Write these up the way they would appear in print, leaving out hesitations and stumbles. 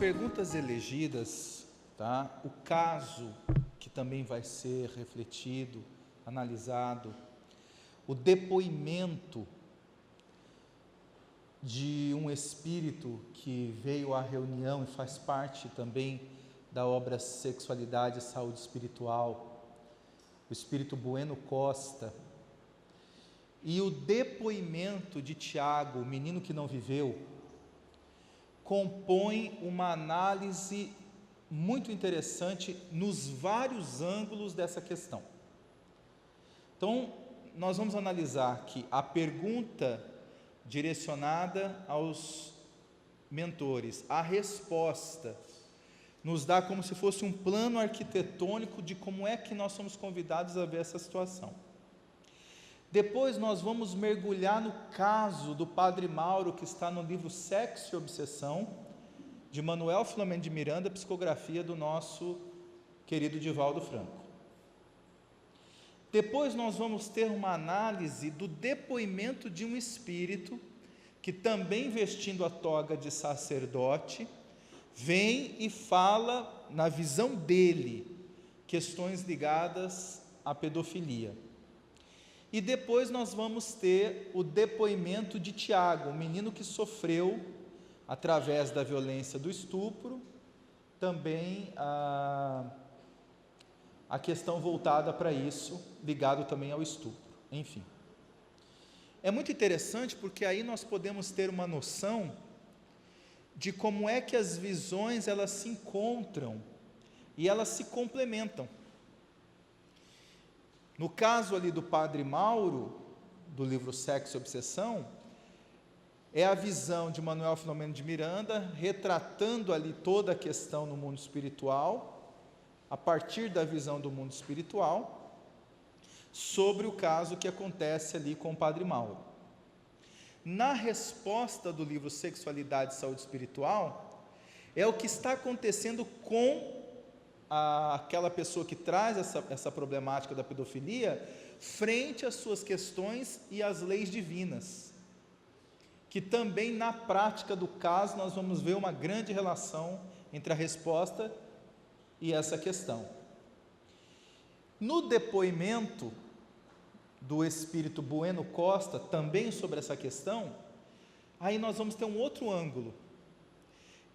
perguntas elegidas, tá? O caso que também vai ser refletido, analisado, o depoimento de um espírito que veio à reunião e faz parte também da obra Sexualidade e Saúde Espiritual, o espírito Bueno Costa, e o depoimento de Tiago, o menino que não viveu, compõe uma análise muito interessante nos vários ângulos dessa questão. Então, nós vamos analisar aqui a pergunta direcionada aos mentores, a resposta nos dá como se fosse um plano arquitetônico de como é que nós somos convidados a ver essa situação. Depois nós vamos mergulhar no caso do Padre Mauro, que está no livro Sexo e Obsessão, de Manuel Filomeno de Miranda, psicografia do nosso querido Divaldo Franco. Depois nós vamos ter uma análise do depoimento de um espírito, que também vestindo a toga de sacerdote, vem e fala, na visão dele, questões ligadas à pedofilia. E depois nós vamos ter o depoimento de Tiago, um menino que sofreu, através da violência do estupro, também a questão voltada para isso, ligado também ao estupro. Enfim, é muito interessante porque aí nós podemos ter uma noção de como é que as visões elas se encontram e elas se complementam. No caso ali do Padre Mauro, do livro Sexo e Obsessão, é a visão de Manuel Filomeno de Miranda, retratando ali toda a questão no mundo espiritual, a partir da visão do mundo espiritual, sobre o caso que acontece ali com o Padre Mauro. Na resposta do livro Sexualidade e Saúde Espiritual, é o que está acontecendo com aquela pessoa que traz essa problemática da pedofilia, frente às suas questões e às leis divinas, que também na prática do caso nós vamos ver uma grande relação entre a resposta e essa questão. No depoimento do espírito Bueno Costa, também sobre essa questão, aí nós vamos ter um outro ângulo,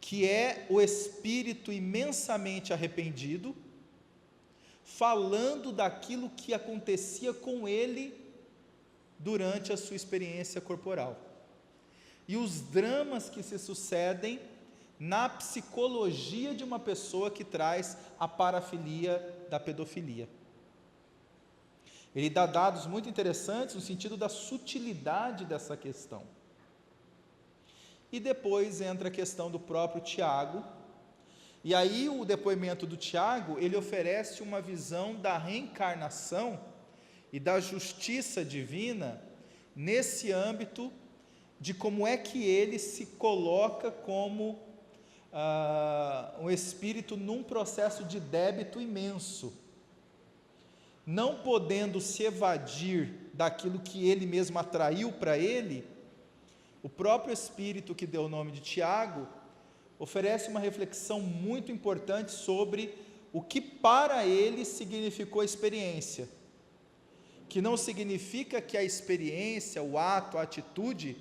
que é o espírito imensamente arrependido, falando daquilo que acontecia com ele durante a sua experiência corporal, e os dramas que se sucedem na psicologia de uma pessoa que traz a parafilia da pedofilia. Ele dá dados muito interessantes no sentido da sutilidade dessa questão. E depois entra a questão do próprio Tiago, e aí o depoimento do Tiago, ele oferece uma visão da reencarnação e da justiça divina, nesse âmbito de como é que ele se coloca como um espírito num processo de débito imenso, não podendo se evadir daquilo que ele mesmo atraiu para ele. O próprio espírito que deu o nome de Tiago oferece uma reflexão muito importante sobre o que para ele significou a experiência, que não significa que a experiência, o ato, a atitude,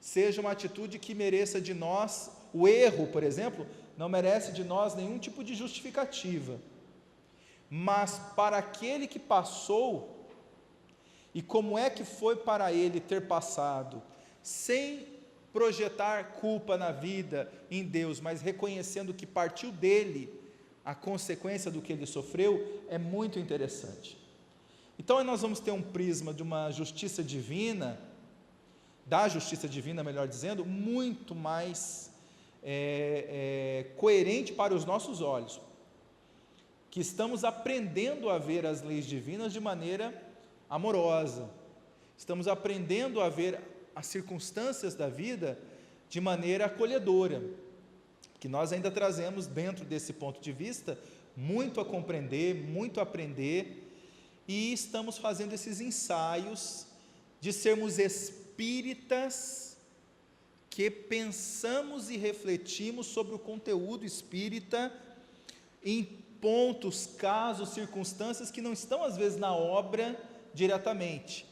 seja uma atitude que mereça de nós, o erro, por exemplo, não merece de nós nenhum tipo de justificativa, mas para aquele que passou, e como é que foi para ele ter passado, sem projetar culpa na vida, em Deus, mas reconhecendo que partiu dele a consequência do que ele sofreu, é muito interessante. Então nós vamos ter um prisma de uma justiça divina, da justiça divina, melhor dizendo, muito mais coerente para os nossos olhos, que estamos aprendendo a ver as leis divinas de maneira amorosa, estamos aprendendo a ver as circunstâncias da vida de maneira acolhedora, que nós ainda trazemos dentro desse ponto de vista muito a compreender, muito a aprender, e estamos fazendo esses ensaios de sermos espíritas que pensamos e refletimos sobre o conteúdo espírita em pontos, casos, circunstâncias que não estão às vezes na obra diretamente,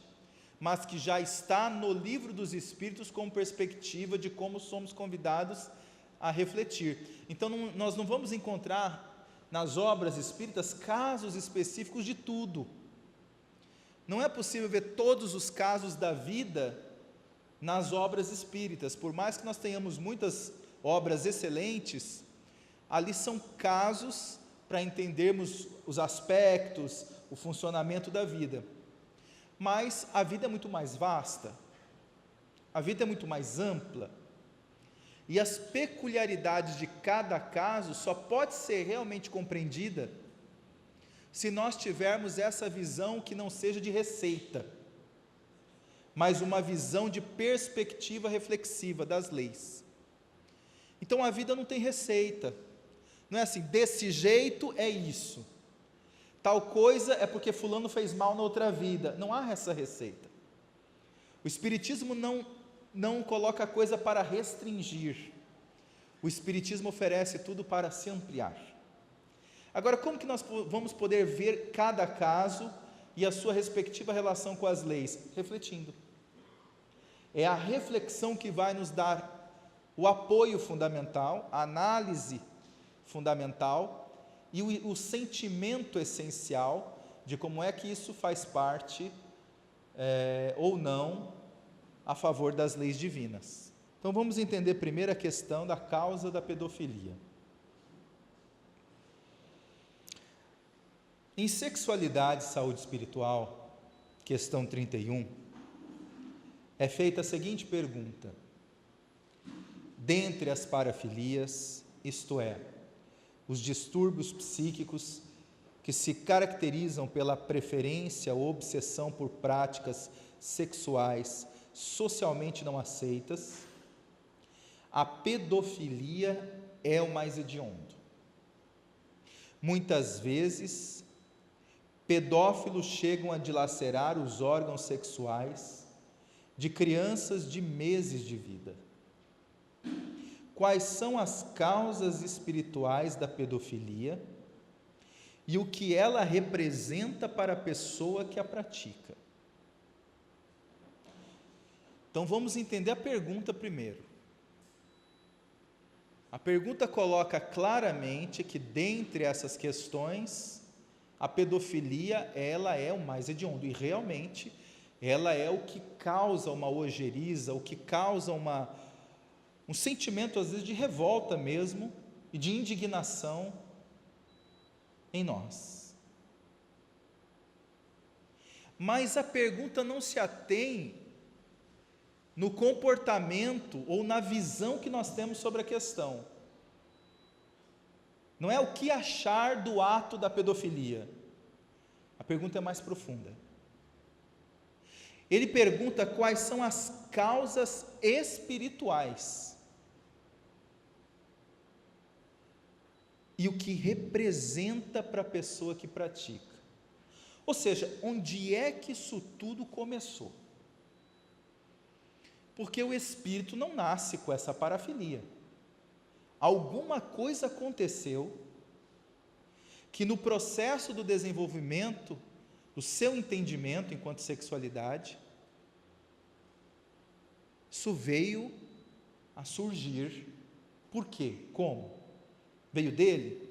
mas que já está no livro dos Espíritos com perspectiva de como somos convidados a refletir. Então nós não vamos encontrar nas obras espíritas casos específicos de tudo. Não é possível ver todos os casos da vida nas obras espíritas. Por mais que nós tenhamos muitas obras excelentes, ali são casos para entendermos os aspectos, o funcionamento da vida. Mas a vida é muito mais vasta, a vida é muito mais ampla, e as peculiaridades de cada caso só pode ser realmente compreendida se nós tivermos essa visão que não seja de receita, mas uma visão de perspectiva reflexiva das leis. Então a vida não tem receita, não é assim, desse jeito é isso, tal coisa é porque fulano fez mal na outra vida. Não há essa receita. O Espiritismo não coloca a coisa para restringir. O Espiritismo oferece tudo para se ampliar. Agora, como que nós vamos poder ver cada caso e a sua respectiva relação com as leis? Refletindo. É a reflexão que vai nos dar o apoio fundamental, a análise fundamental e o sentimento essencial de como é que isso faz parte ou não a favor das leis divinas. Então vamos entender primeiro a questão da causa da pedofilia. Em Sexualidade e Saúde Espiritual, questão 31, é feita a seguinte pergunta: dentre as parafilias, isto é, os distúrbios psíquicos que se caracterizam pela preferência ou obsessão por práticas sexuais socialmente não aceitas, a pedofilia é o mais hediondo. Muitas vezes, pedófilos chegam a dilacerar os órgãos sexuais de crianças de meses de vida. Quais são as causas espirituais da pedofilia e o que ela representa para a pessoa que a pratica? Então vamos entender a pergunta primeiro. A pergunta coloca claramente que dentre essas questões, a pedofilia, ela é o mais hediondo, e realmente ela é o que causa uma ojeriza, o que causa um sentimento às vezes de revolta mesmo, e de indignação em nós. Mas a pergunta não se atém no comportamento ou na visão que nós temos sobre a questão. Não é o que achar do ato da pedofilia. A pergunta é mais profunda. Ele pergunta quais são as causas espirituais e o que representa para a pessoa que pratica. Ou seja, onde é que isso tudo começou? Porque o espírito não nasce com essa parafilia. Alguma coisa aconteceu que no processo do desenvolvimento do seu entendimento enquanto sexualidade, isso veio a surgir. Por quê? Como? Veio dele?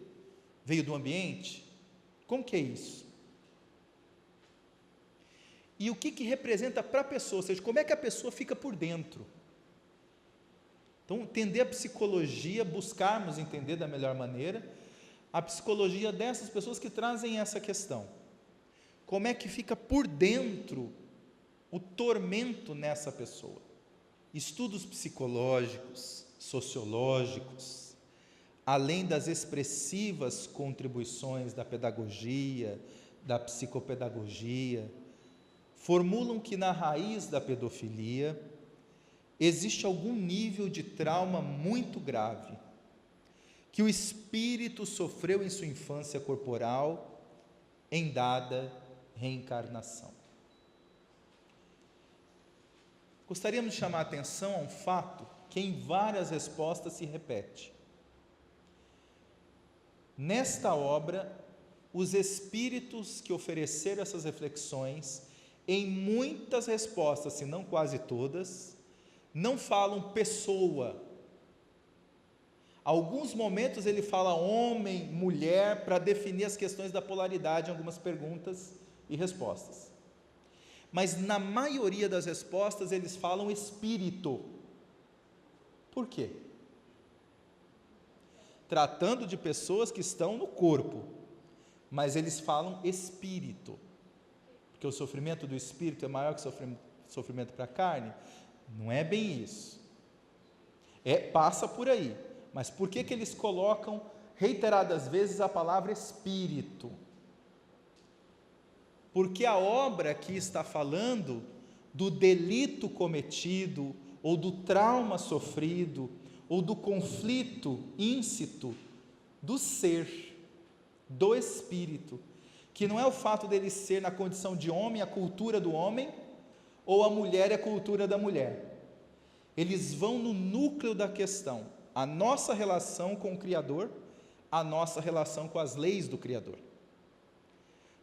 Veio do ambiente? Como que é isso? E o que representa para a pessoa, ou seja, como é que a pessoa fica por dentro? Então, entender a psicologia, buscarmos entender da melhor maneira a psicologia dessas pessoas que trazem essa questão. Como é que fica por dentro o tormento nessa pessoa? Estudos psicológicos, sociológicos, além das expressivas contribuições da pedagogia, da psicopedagogia, formulam que na raiz da pedofilia existe algum nível de trauma muito grave, que o espírito sofreu em sua infância corporal, em dada reencarnação. Gostaríamos de chamar a atenção a um fato que em várias respostas se repete. Nesta obra, os espíritos que ofereceram essas reflexões, em muitas respostas, se não quase todas, não falam pessoa. Alguns momentos ele fala homem, mulher, para definir as questões da polaridade em algumas perguntas e respostas. Mas na maioria das respostas eles falam espírito. Por quê? Tratando de pessoas que estão no corpo, mas eles falam espírito. Porque o sofrimento do espírito é maior que o sofrimento para a carne? Não é bem isso. Passa por aí. Mas por que eles colocam reiteradas vezes a palavra espírito? Porque a obra aqui está falando do delito cometido, ou do trauma sofrido, ou do conflito íncito do ser, do espírito, que não é o fato dele ser na condição de homem, a cultura do homem, ou a mulher é a cultura da mulher. Eles vão no núcleo da questão, a nossa relação com o Criador, a nossa relação com as leis do Criador.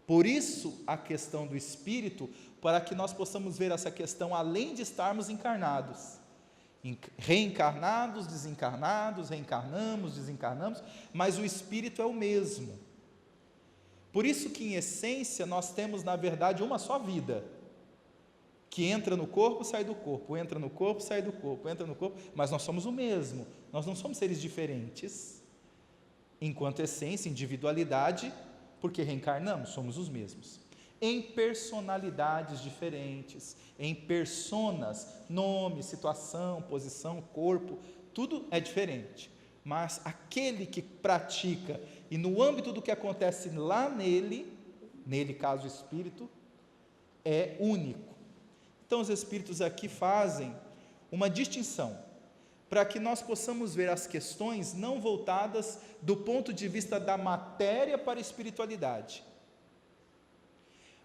Por isso, a questão do espírito, para que nós possamos ver essa questão além de estarmos encarnados. Reencarnados, desencarnados, reencarnamos, desencarnamos, mas o espírito é o mesmo. Por isso que, em essência, nós temos, na verdade, uma só vida, que entra no corpo, sai do corpo, entra no corpo, sai do corpo, entra no corpo, mas nós somos o mesmo, nós não somos seres diferentes, enquanto essência, individualidade, porque reencarnamos, somos os mesmos, em personalidades diferentes, em personas, nome, situação, posição, corpo, tudo é diferente, mas aquele que pratica, e no âmbito do que acontece lá nele, caso espírito, é único. Então os espíritos aqui fazem uma distinção, para que nós possamos ver as questões não voltadas do ponto de vista da matéria para a espiritualidade,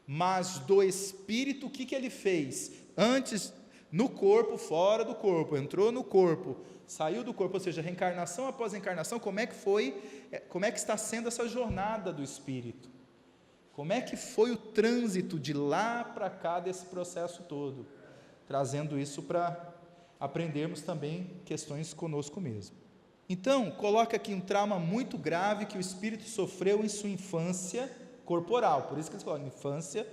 mas do espírito. O que ele fez? Antes, no corpo, fora do corpo, entrou no corpo, saiu do corpo, ou seja, reencarnação após reencarnação, como é que está sendo essa jornada do espírito? Como é que foi o trânsito de lá para cá desse processo todo? Trazendo isso para aprendermos também questões conosco mesmo. Então, coloca aqui um trauma muito grave que o espírito sofreu em sua infância corporal, por isso que eles colocam infância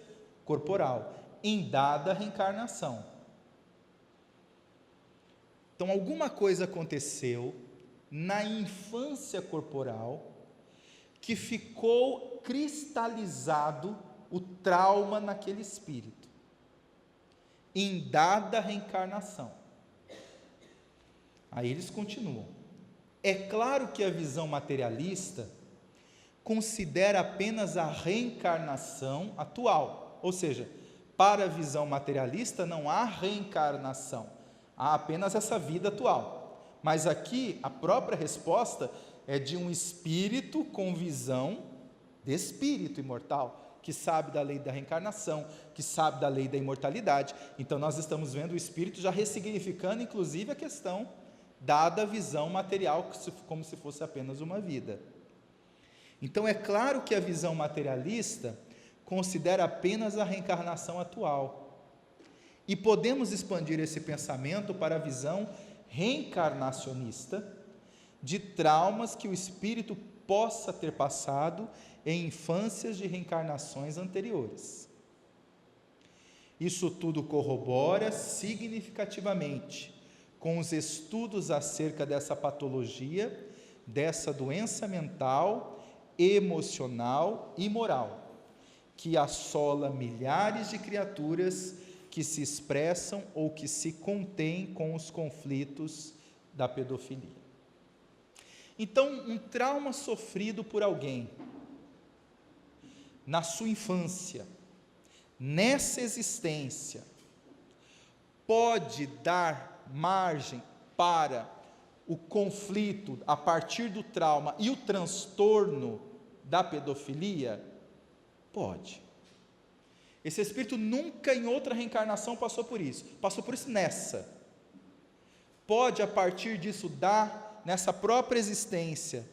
corporal, em dada reencarnação. Então, alguma coisa aconteceu na infância corporal que ficou cristalizado o trauma naquele espírito, em dada reencarnação. Aí eles continuam. É claro que a visão materialista considera apenas a reencarnação atual, ou seja, para a visão materialista não há reencarnação, há apenas essa vida atual. Mas aqui a própria resposta é de um espírito com visão de espírito imortal, que sabe da lei da reencarnação, que sabe da lei da imortalidade. Então nós estamos vendo o espírito já ressignificando inclusive a questão dada a visão material, como se fosse apenas uma vida. Então é claro que a visão materialista considera apenas a reencarnação atual, e podemos expandir esse pensamento para a visão reencarnacionista de traumas que o espírito possa ter passado em infâncias de reencarnações anteriores. Isso tudo corrobora significativamente com os estudos acerca dessa patologia, dessa doença mental, emocional e moral, que assola milhares de criaturas que se expressam ou que se contêm com os conflitos da pedofilia. Então, um trauma sofrido por alguém na sua infância, nessa existência, pode dar margem para o conflito a partir do trauma e o transtorno da pedofilia? Pode. Esse espírito nunca em outra reencarnação passou por isso nessa. pode a partir disso dar, nessa própria existência,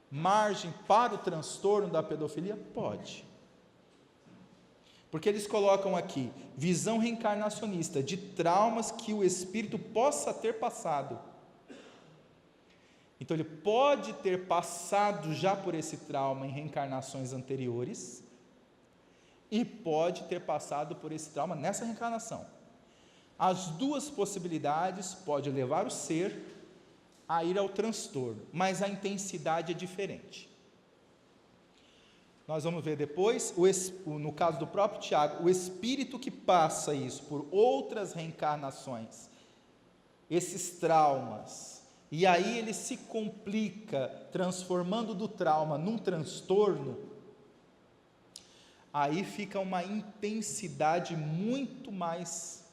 margem para o transtorno da pedofilia? Pode. Porque eles colocam aqui, visão reencarnacionista de traumas que o espírito possa ter passado. Então ele pode ter passado já por esse trauma em reencarnações anteriores, e pode ter passado por esse trauma nessa reencarnação. As duas possibilidades podem levar o ser a ir ao transtorno, mas a intensidade é diferente. Nós vamos ver depois, no caso do próprio Tiago, o espírito que passa isso por outras reencarnações, esses traumas, e aí ele se complica, transformando do trauma num transtorno, aí fica uma intensidade muito mais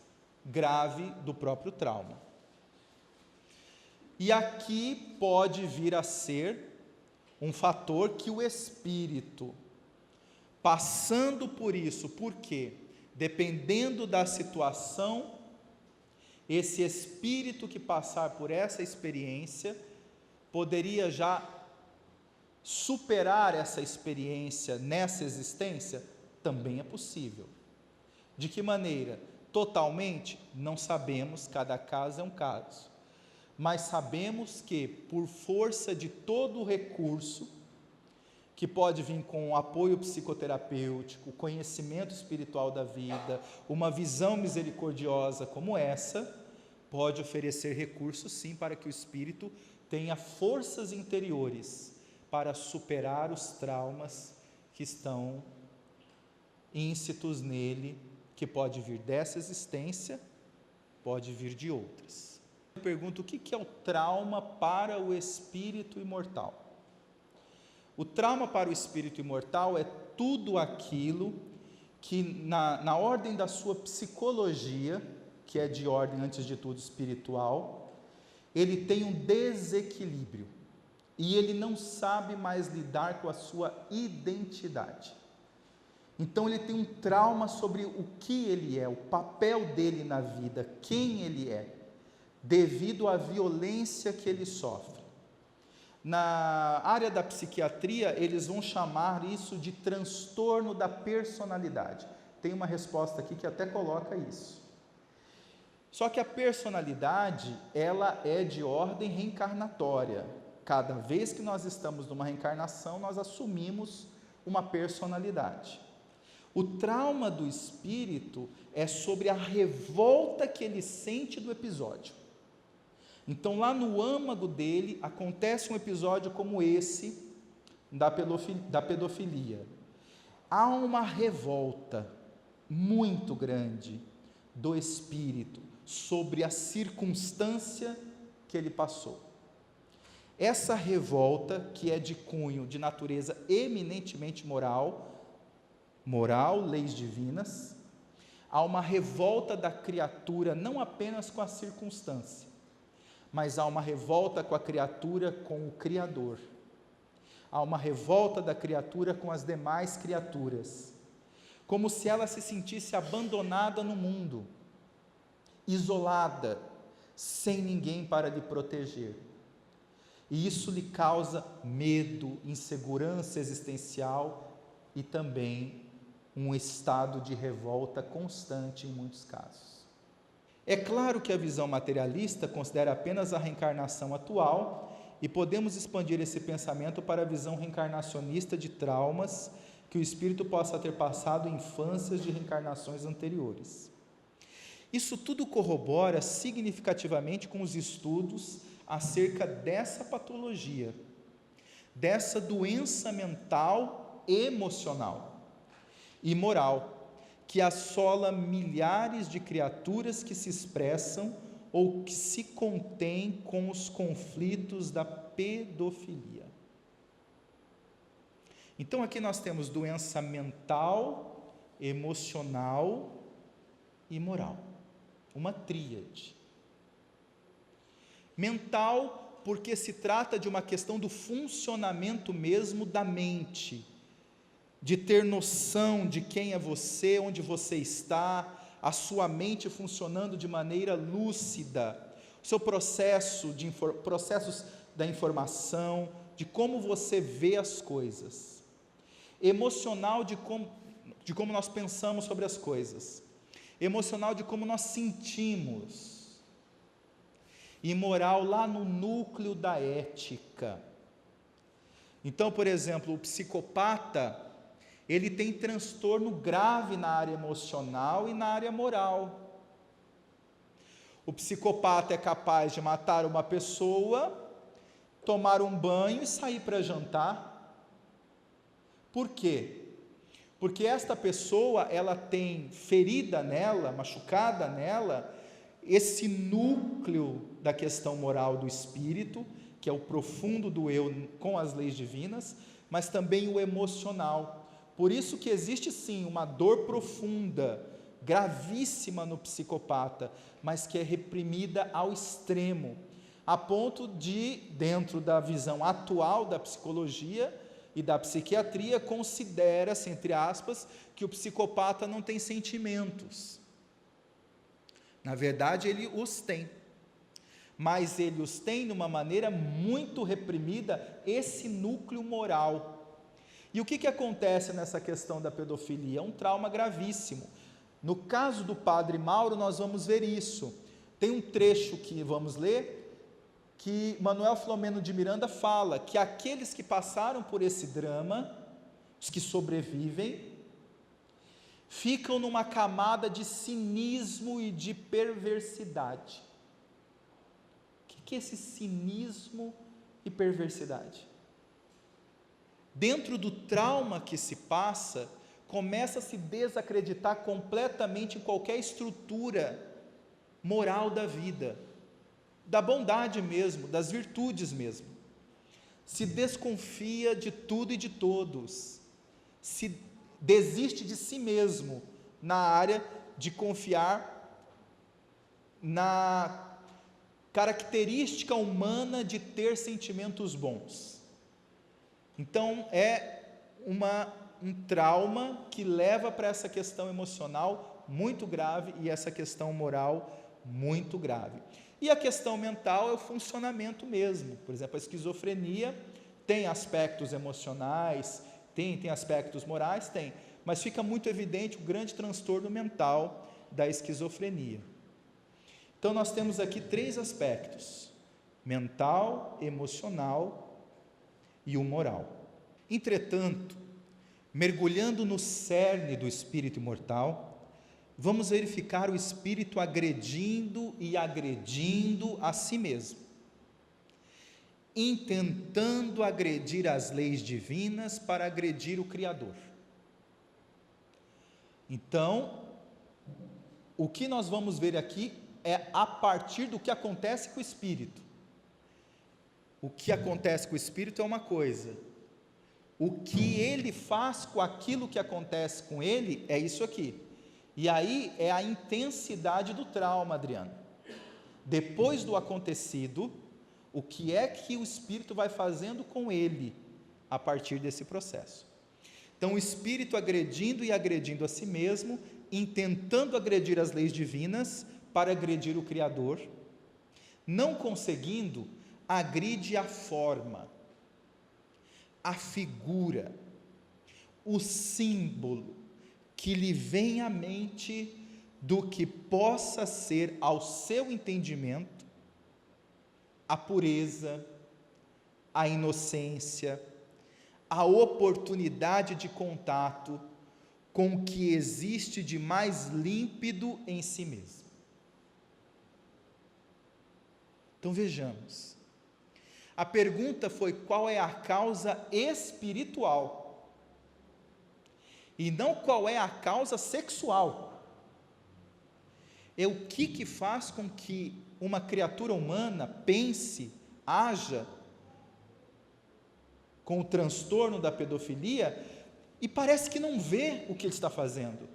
grave do próprio trauma. E aqui pode vir a ser um fator que o espírito, passando por isso, porque, dependendo da situação, esse espírito que passar por essa experiência, poderia já superar essa experiência nessa existência? Também é possível. De que maneira? Totalmente? Não sabemos, cada caso é um caso. Mas sabemos que, por força de todo o recurso, que pode vir com o apoio psicoterapêutico, conhecimento espiritual da vida, uma visão misericordiosa como essa, pode oferecer recursos sim para que o espírito tenha forças interiores para superar os traumas que estão íncitos nele, que pode vir dessa existência, pode vir de outras. Eu pergunto, o que é o trauma para o espírito imortal? O trauma para o espírito imortal é tudo aquilo que na ordem da sua psicologia, que é de ordem antes de tudo espiritual, ele tem um desequilíbrio e ele não sabe mais lidar com a sua identidade. Então ele tem um trauma sobre o que ele é, o papel dele na vida, quem ele é, devido à violência que ele sofre. Na área da psiquiatria, eles vão chamar isso de transtorno da personalidade. Tem uma resposta aqui que até coloca isso. Só que a personalidade, ela é de ordem reencarnatória. Cada vez que nós estamos numa reencarnação, nós assumimos uma personalidade. O trauma do espírito é sobre a revolta que ele sente do episódio. Então, lá no âmago dele, acontece um episódio como esse, da pedofilia. Há uma revolta muito grande do espírito sobre a circunstância que ele passou. Essa revolta, que é de cunho, de natureza eminentemente moral, leis divinas, há uma revolta da criatura, não apenas com a circunstância, mas há uma revolta com a criatura com o Criador. Há uma revolta da criatura com as demais criaturas, como se ela se sentisse abandonada no mundo, isolada, sem ninguém para lhe proteger. E isso lhe causa medo, insegurança existencial e também um estado de revolta constante em muitos casos. É claro que a visão materialista considera apenas a reencarnação atual e podemos expandir esse pensamento para a visão reencarnacionista de traumas que o espírito possa ter passado em infâncias de reencarnações anteriores. Isso tudo corrobora significativamente com os estudos acerca dessa patologia, dessa doença mental, emocional e moral, que assola milhares de criaturas que se expressam ou que se contêm com os conflitos da pedofilia. Então aqui nós temos doença mental, emocional e moral, uma tríade. Mental, porque se trata de uma questão do funcionamento mesmo da mente, de ter noção de quem é você, onde você está, a sua mente funcionando de maneira lúcida, seu processo processos da informação, de como você vê as coisas, emocional de como nós pensamos sobre as coisas, emocional de como nós sentimos, e moral lá no núcleo da ética. Então, por exemplo, o psicopata, ele tem transtorno grave na área emocional e na área moral. O psicopata é capaz de matar uma pessoa, tomar um banho e sair para jantar. Por quê? Porque esta pessoa, ela tem ferida nela, machucada nela, esse núcleo da questão moral do espírito, que é o profundo do eu com as leis divinas, mas também o emocional. Por isso que existe sim uma dor profunda, gravíssima no psicopata, mas que é reprimida ao extremo, a ponto de, dentro da visão atual da psicologia e da psiquiatria, considera-se, entre aspas, que o psicopata não tem sentimentos. Na verdade, ele os tem, mas ele os tem de uma maneira muito reprimida, esse núcleo moral. E o que acontece nessa questão da pedofilia? É um trauma gravíssimo. No caso do padre Mauro, nós vamos ver isso. Tem um trecho que vamos ler, que Manuel Filomeno de Miranda fala que aqueles que passaram por esse drama, os que sobrevivem, ficam numa camada de cinismo e de perversidade. O que é esse cinismo e perversidade? Dentro do trauma que se passa, começa a se desacreditar completamente em qualquer estrutura moral da vida, da bondade mesmo, das virtudes mesmo. Se desconfia de tudo e de todos, se desiste de si mesmo na área de confiar na característica humana de ter sentimentos bons. Então é um trauma que leva para essa questão emocional muito grave e essa questão moral muito grave. E a questão mental é o funcionamento mesmo. Por exemplo, a esquizofrenia tem aspectos emocionais, tem aspectos morais, tem, mas fica muito evidente o grande transtorno mental da esquizofrenia. Então nós temos aqui 3 aspectos: mental, emocional e o moral. Entretanto, mergulhando no cerne do espírito imortal, vamos verificar o espírito agredindo e agredindo a si mesmo, intentando agredir as leis divinas para agredir o Criador. Então, o que nós vamos ver aqui é a partir do que acontece com o espírito. O que acontece com o espírito é uma coisa, o que ele faz com aquilo que acontece com ele é isso aqui. E aí é a intensidade do trauma, Adriano. Depois do acontecido, o que é que o espírito vai fazendo com ele a partir desse processo? Então, o espírito agredindo e agredindo a si mesmo, intentando agredir as leis divinas para agredir o Criador, não conseguindo, agride a forma, a figura, o símbolo que lhe vem à mente do que possa ser, ao seu entendimento, a pureza, a inocência, a oportunidade de contato com o que existe de mais límpido em si mesmo. Então vejamos, a pergunta foi qual é a causa espiritual, e não qual é a causa sexual. É o que faz com que uma criatura humana pense, haja, com o transtorno da pedofilia, e parece que não vê o que ele está fazendo,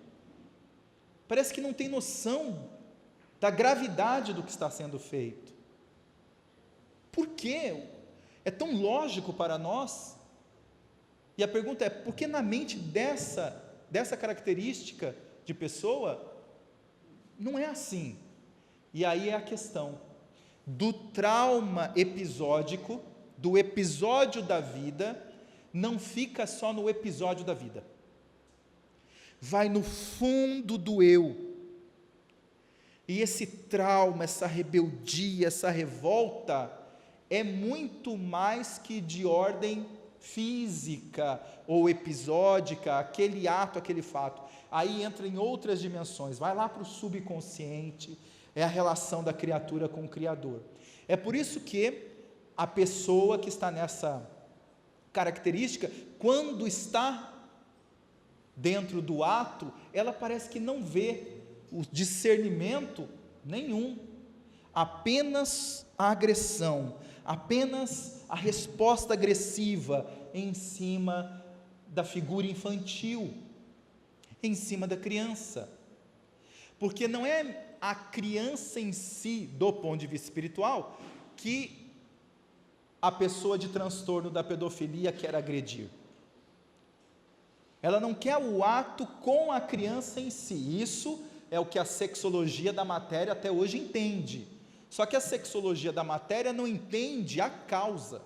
parece que não tem noção da gravidade do que está sendo feito. Por quê? É tão lógico para nós. E a pergunta é, por que na mente dessa característica de pessoa, não é assim? E aí é a questão. do trauma episódico, do episódio da vida, não fica só no episódio da vida. Vai no fundo do eu. E esse trauma, essa rebeldia, essa revolta, é muito mais que de ordem física ou episódica, aquele ato, aquele fato. Aí entra em outras dimensões, vai lá para o subconsciente, é a relação da criatura com o Criador. É por isso que a pessoa que está nessa característica, quando está dentro do ato, ela parece que não vê o discernimento nenhum, apenas a agressão, apenas a resposta agressiva em cima da figura infantil, em cima da criança, porque não é a criança em si, do ponto de vista espiritual, que a pessoa de transtorno da pedofilia quer agredir. Ela não quer o ato com a criança em si. Isso é o que a sexologia da matéria até hoje entende. Só que a sexologia da matéria não entende a causa,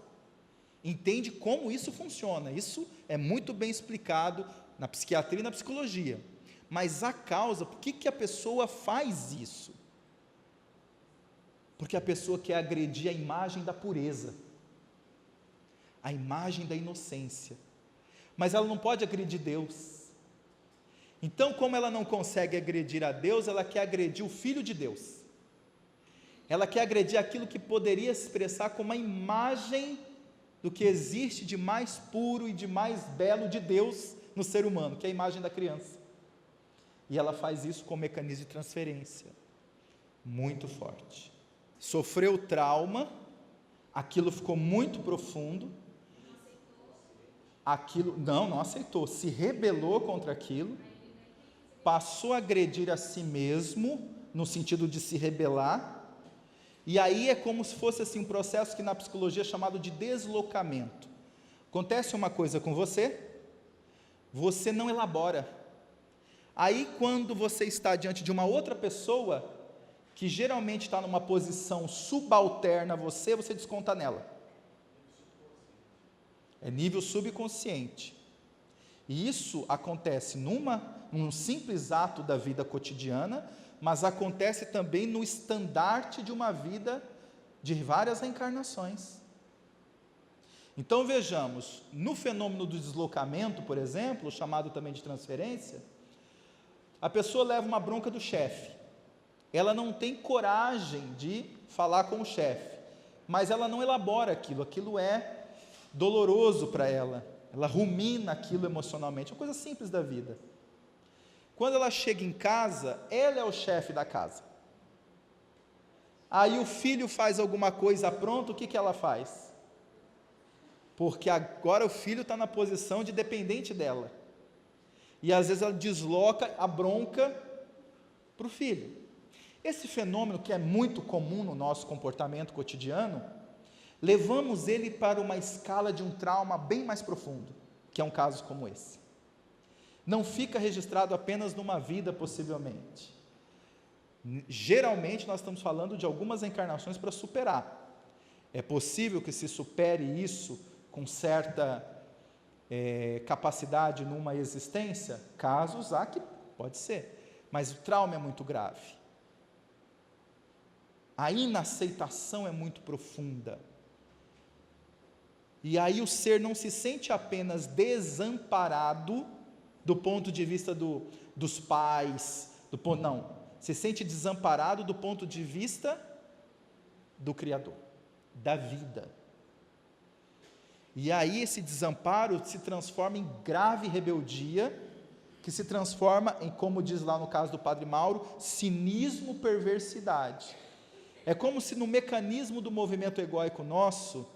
entende como isso funciona. Isso é muito bem explicado na psiquiatria e na psicologia. Mas a causa, por que a pessoa faz isso? Porque a pessoa quer agredir a imagem da pureza, a imagem da inocência. Mas ela não pode agredir Deus. Então, como ela não consegue agredir a Deus, ela quer agredir o Filho de Deus. Ela quer agredir aquilo que poderia se expressar como a imagem do que existe de mais puro e de mais belo de Deus no ser humano, que é a imagem da criança. E ela faz isso com um mecanismo de transferência muito forte. Sofreu trauma, aquilo ficou muito profundo, aquilo, não aceitou, se rebelou contra aquilo, passou a agredir a si mesmo, no sentido de se rebelar, e aí é como se fosse assim, um processo que na psicologia é chamado de deslocamento. Acontece uma coisa com você, você não elabora. Aí quando você está diante de uma outra pessoa, que geralmente está numa posição subalterna a você, você desconta nela. É nível subconsciente. E isso acontece num simples ato da vida cotidiana, mas acontece também no estandarte de uma vida de várias reencarnações. Então vejamos, no fenômeno do deslocamento, por exemplo, chamado também de transferência, a pessoa leva uma bronca do chefe, ela não tem coragem de falar com o chefe, mas ela não elabora aquilo é doloroso para ela rumina aquilo emocionalmente, é uma coisa simples da vida. Quando ela chega em casa, ela é o chefe da casa. Aí o filho faz alguma coisa pronto, o que ela faz? Porque agora o filho está na posição de dependente dela. E às vezes ela desloca a bronca para o filho. Esse fenômeno, que é muito comum no nosso comportamento cotidiano, levamos ele para uma escala de um trauma bem mais profundo, que é um caso como esse. Não fica registrado apenas numa vida, possivelmente. Geralmente nós estamos falando de algumas encarnações para superar. É possível que se supere isso com certa capacidade numa existência? Casos há que pode ser, mas o trauma é muito grave. A inaceitação é muito profunda. E aí o ser não se sente apenas desamparado do ponto de vista dos pais, se sente desamparado do ponto de vista do Criador, da vida. E aí esse desamparo se transforma em grave rebeldia, que se transforma em, como diz lá no caso do Padre Mauro, cinismo, perversidade. É como se no mecanismo do movimento egóico nosso,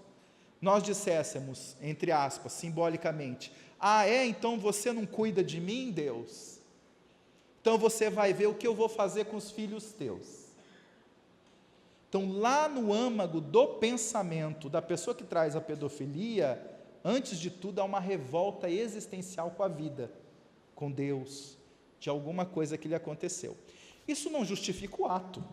nós disséssemos, entre aspas, simbolicamente, então você não cuida de mim, Deus? Então você vai ver o que eu vou fazer com os filhos teus. Então lá no âmago do pensamento da pessoa que traz a pedofilia, antes de tudo há uma revolta existencial com a vida, com Deus, de alguma coisa que lhe aconteceu. Isso não justifica o ato,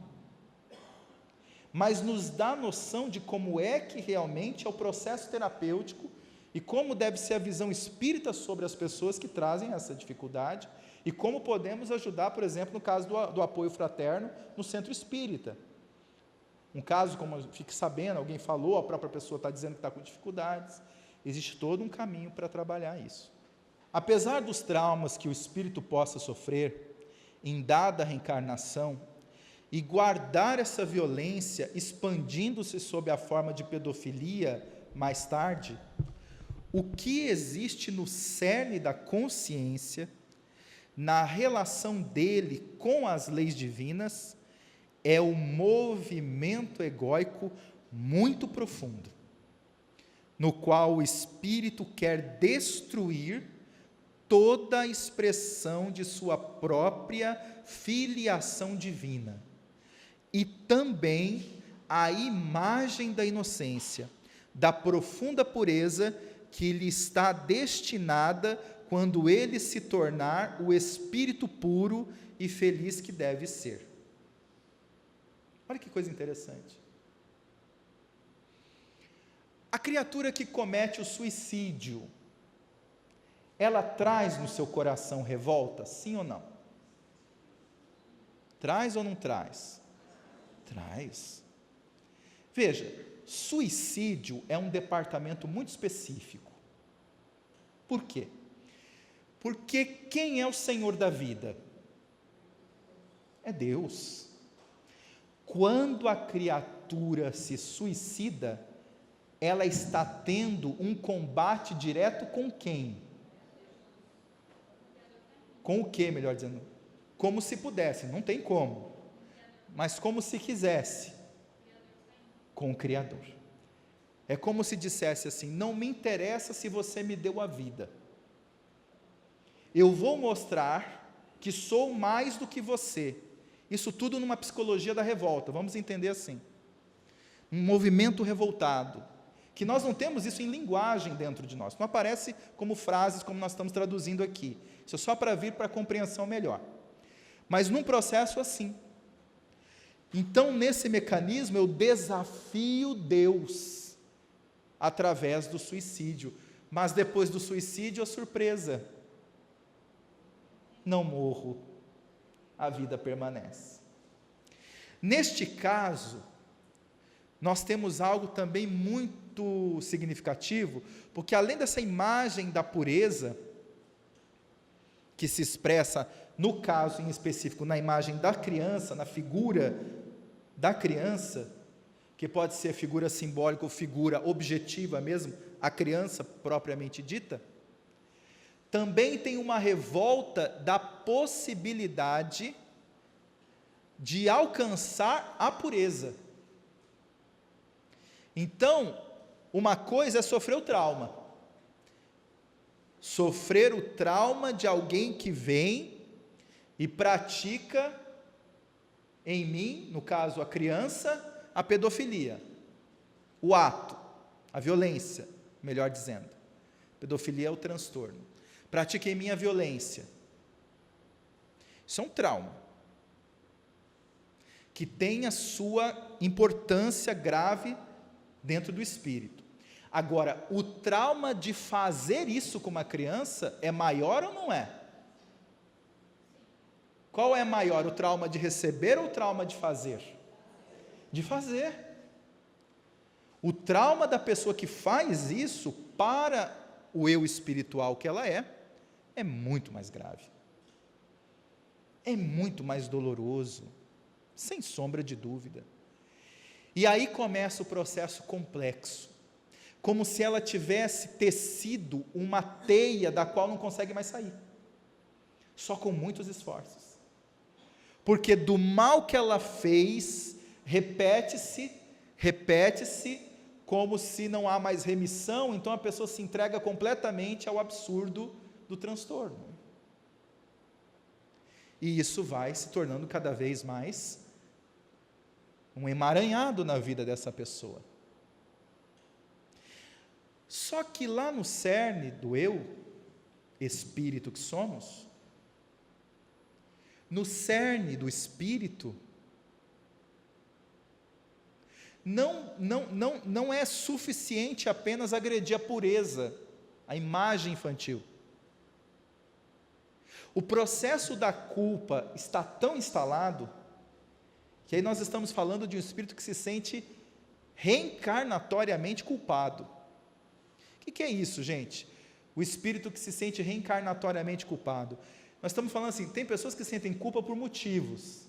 mas nos dá noção de como é que realmente é o processo terapêutico e como deve ser a visão espírita sobre as pessoas que trazem essa dificuldade e como podemos ajudar, por exemplo, no caso do apoio fraterno no centro espírita. Um caso, como eu fique sabendo, alguém falou, a própria pessoa está dizendo que está com dificuldades, existe todo um caminho para trabalhar isso. Apesar dos traumas que o espírito possa sofrer em dada reencarnação, e guardar essa violência expandindo-se sob a forma de pedofilia mais tarde, o que existe no cerne da consciência, na relação dele com as leis divinas, é o movimento egóico muito profundo, no qual o espírito quer destruir toda a expressão de sua própria filiação divina, e também a imagem da inocência, da profunda pureza que lhe está destinada quando ele se tornar o espírito puro e feliz que deve ser. Olha que coisa interessante. A criatura que comete o suicídio, ela traz no seu coração revolta, sim ou não? Traz ou não traz? Traz. Veja, suicídio é um departamento muito específico. Por quê? Porque quem é o Senhor da vida? É Deus. Quando a criatura se suicida, ela está tendo um combate direto com quem? Com o quê, melhor dizendo? Como se pudesse, não tem como. Mas como se quisesse, com o Criador. É como se dissesse assim: não me interessa se você me deu a vida, eu vou mostrar que sou mais do que você. Isso tudo numa psicologia da revolta, vamos entender assim, um movimento revoltado, que nós não temos isso em linguagem dentro de nós, não aparece como frases como nós estamos traduzindo aqui, isso é só para vir para a compreensão melhor, mas num processo assim. Então, nesse mecanismo, eu desafio Deus através do suicídio, mas depois do suicídio, a surpresa: não morro, a vida permanece. Neste caso, nós temos algo também muito significativo, porque além dessa imagem da pureza, que se expressa, no caso em específico, na imagem da criança, na figura da criança, que pode ser figura simbólica ou figura objetiva mesmo, a criança propriamente dita, também tem uma revolta da possibilidade de alcançar a pureza. Então, uma coisa é sofrer o trauma. Sofrer o trauma de alguém que vem e pratica em mim, no caso a criança, a pedofilia, o ato, a violência, melhor dizendo. Pedofilia é o transtorno. Pratica em mim a violência. Isso é um trauma, que tem a sua importância grave dentro do espírito. Agora, o trauma de fazer isso com uma criança é maior ou não é? Qual é maior, o trauma de receber ou o trauma de fazer? De fazer. O trauma da pessoa que faz isso para o eu espiritual que ela é muito mais grave. É muito mais doloroso, sem sombra de dúvida. E aí começa o processo complexo, como se ela tivesse tecido uma teia da qual não consegue mais sair, só com muitos esforços. Porque do mal que ela fez, repete-se, como se não há mais remissão, então a pessoa se entrega completamente ao absurdo do transtorno. E isso vai se tornando cada vez mais um emaranhado na vida dessa pessoa. Só que lá no cerne do eu, espírito que somos, no cerne do espírito, não é suficiente apenas agredir a pureza, a imagem infantil. O processo da culpa está tão instalado, que aí nós estamos falando de um espírito que se sente reencarnatoriamente culpado. O que é isso, gente? O espírito que se sente reencarnatoriamente culpado. Nós estamos falando assim, tem pessoas que sentem culpa por motivos.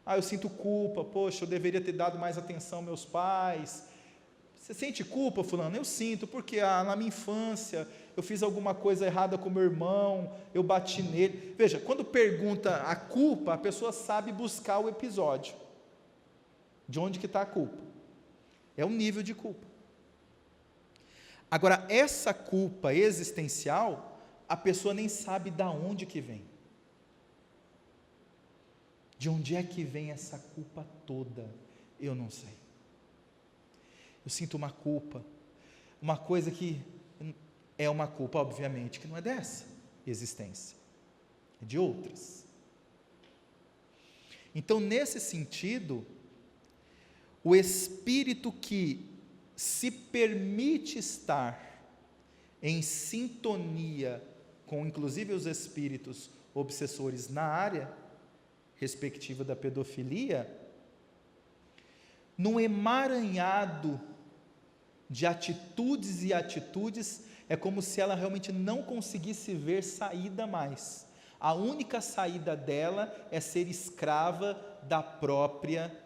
Eu sinto culpa, poxa, eu deveria ter dado mais atenção aos meus pais. Você sente culpa, fulano? Eu sinto, porque na minha infância eu fiz alguma coisa errada com meu irmão, eu bati nele. Veja, quando pergunta a culpa, a pessoa sabe buscar o episódio. De onde que está a culpa? É o nível de culpa. Agora, essa culpa existencial, a pessoa nem sabe de onde que vem. De onde é que vem essa culpa toda? Eu não sei. Eu sinto uma culpa, uma coisa que é uma culpa, obviamente, que não é dessa existência, é de outras. Então, nesse sentido, o espírito que se permite estar em sintonia com, inclusive, os espíritos obsessores na área respectiva da pedofilia, num emaranhado de atitudes e atitudes, é como se ela realmente não conseguisse ver saída mais. A única saída dela é ser escrava da própria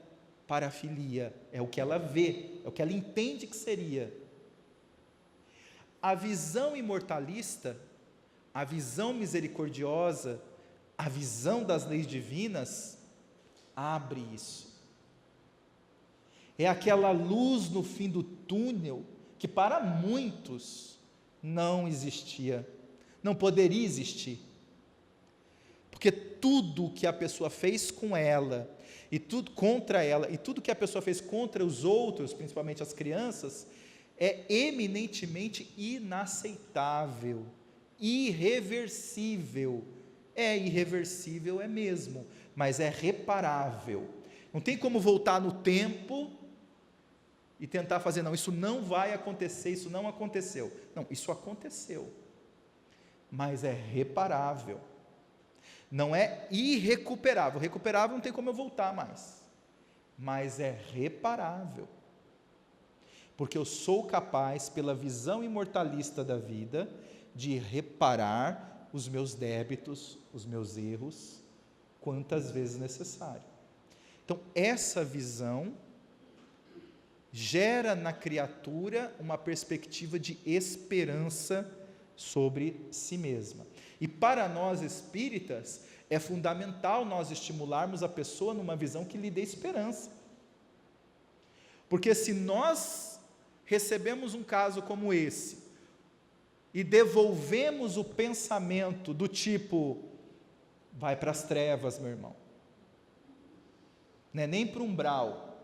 parafilia, é o que ela vê, é o que ela entende que seria. A visão imortalista, a visão misericordiosa, a visão das leis divinas, abre isso. É aquela luz no fim do túnel, que para muitos não existia, não poderia existir, porque tudo que a pessoa fez com ela, e tudo contra ela, e tudo que a pessoa fez contra os outros, principalmente as crianças, é eminentemente inaceitável, irreversível. É irreversível, é mesmo, mas é reparável. Não tem como voltar no tempo e tentar fazer, não, isso não vai acontecer, isso não aconteceu. Não, isso aconteceu, mas é reparável. Não é irrecuperável. Recuperável não tem como eu voltar mais, mas é reparável. Porque eu sou capaz, pela visão imortalista da vida, de reparar os meus débitos, os meus erros, quantas vezes necessário. Então, essa visão gera na criatura uma perspectiva de esperança sobre si mesma. E para nós espíritas, é fundamental nós estimularmos a pessoa numa visão que lhe dê esperança. Porque se nós recebemos um caso como esse, e devolvemos o pensamento do tipo, vai para as trevas, meu irmão, não é nem para o umbral.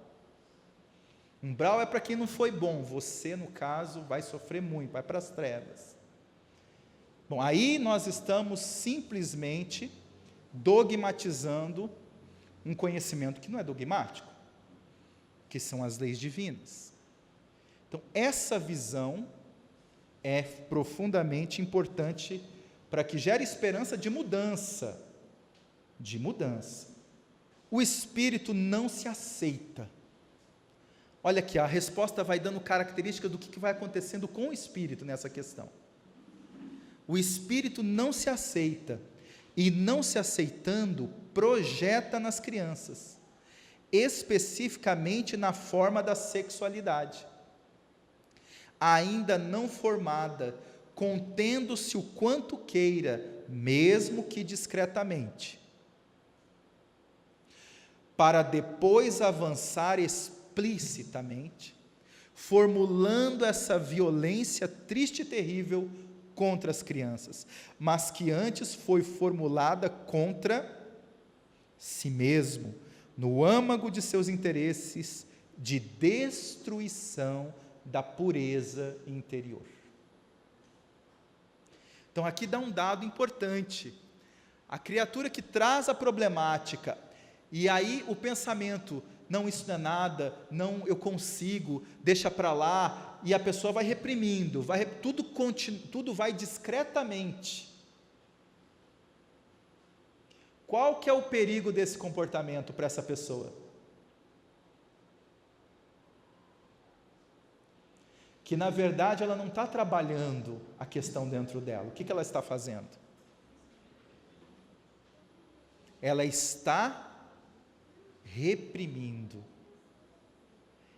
Umbral é para quem não foi bom, você, no caso, vai sofrer muito, vai para as trevas. Bom, aí nós estamos simplesmente dogmatizando um conhecimento que não é dogmático, que são as leis divinas. Então, essa visão é profundamente importante para que gere esperança de mudança. De mudança. O espírito não se aceita. Olha aqui, a resposta vai dando característica do que vai acontecendo com o espírito nessa questão. O espírito não se aceita, e não se aceitando, projeta nas crianças, especificamente na forma da sexualidade. Ainda não formada, contendo-se o quanto queira, mesmo que discretamente, para depois avançar explicitamente, formulando essa violência triste e terrível contra as crianças, mas que antes foi formulada contra si mesmo, no âmago de seus interesses de destruição da pureza interior. Então aqui dá um dado importante. A criatura que traz a problemática, e aí o pensamento não, isso não é nada, não, eu consigo, deixa para lá, e a pessoa vai reprimindo, tudo vai discretamente. Qual que é o perigo desse comportamento para essa pessoa? Que na verdade ela não está trabalhando a questão dentro dela. O que ela está fazendo? Ela está reprimindo,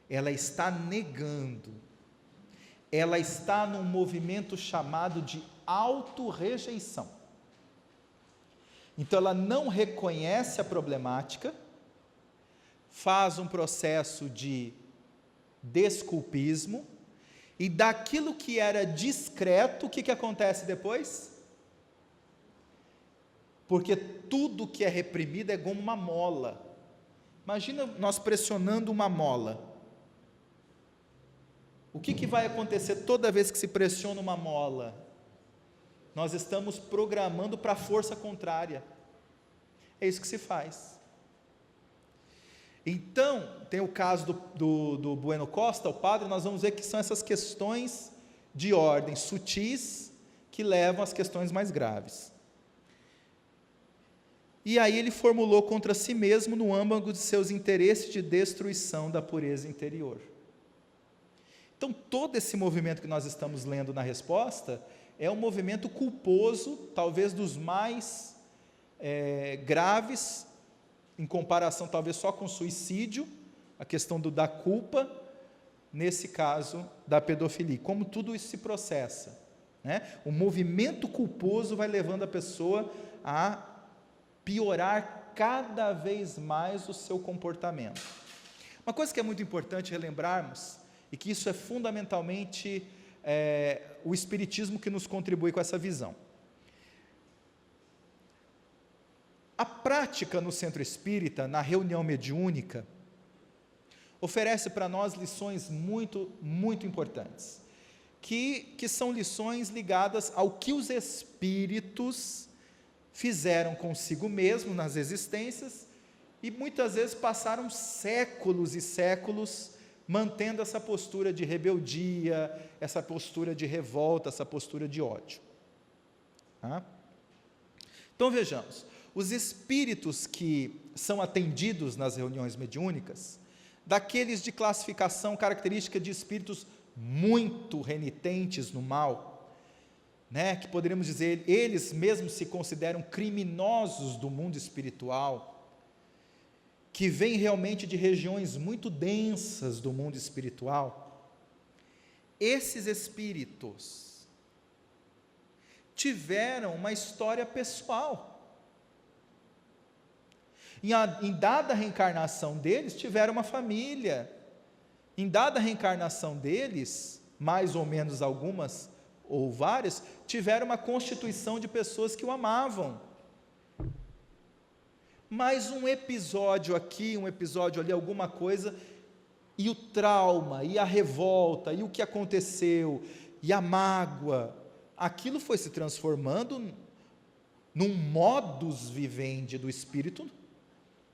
ela está negando, ela está num movimento chamado de autorrejeição. Então ela não reconhece a problemática, faz um processo de desculpismo, e daquilo que era discreto, o que acontece depois? Porque tudo que é reprimido é como uma mola. Imagina nós pressionando uma mola. O que vai acontecer toda vez que se pressiona uma mola? Nós estamos programando para a força contrária. É isso que se faz. Então, tem o caso do Bueno Costa, o padre, nós vamos ver que são essas questões de ordem sutis que levam às questões mais graves. E aí ele formulou contra si mesmo no âmago de seus interesses de destruição da pureza interior. Então, todo esse movimento que nós estamos lendo na resposta é um movimento culposo, talvez dos mais graves, em comparação talvez só com o suicídio, a questão da culpa, nesse caso da pedofilia, como tudo isso se processa, né? O movimento culposo vai levando a pessoa a piorar cada vez mais o seu comportamento. Uma coisa que é muito importante relembrarmos, e que isso é fundamentalmente o Espiritismo que nos contribui com essa visão. A prática no centro espírita, na reunião mediúnica, oferece para nós lições muito, muito importantes, que são lições ligadas ao que os espíritos fizeram consigo mesmo nas existências, e muitas vezes passaram séculos e séculos mantendo essa postura de rebeldia, essa postura de revolta, essa postura de ódio. Tá? Então vejamos, os espíritos que são atendidos nas reuniões mediúnicas, daqueles de classificação característica de espíritos muito renitentes no mal, né, que poderíamos dizer, eles mesmos se consideram criminosos do mundo espiritual, que vêm realmente de regiões muito densas do mundo espiritual, esses espíritos tiveram uma história pessoal. Em dada reencarnação deles, tiveram uma família. Em dada reencarnação deles, mais ou menos algumas ou várias, tiveram uma constituição de pessoas que o amavam. Mas um episódio aqui, um episódio ali, alguma coisa, e o trauma, e a revolta, e o que aconteceu, e a mágoa, aquilo foi se transformando num modus vivendi do espírito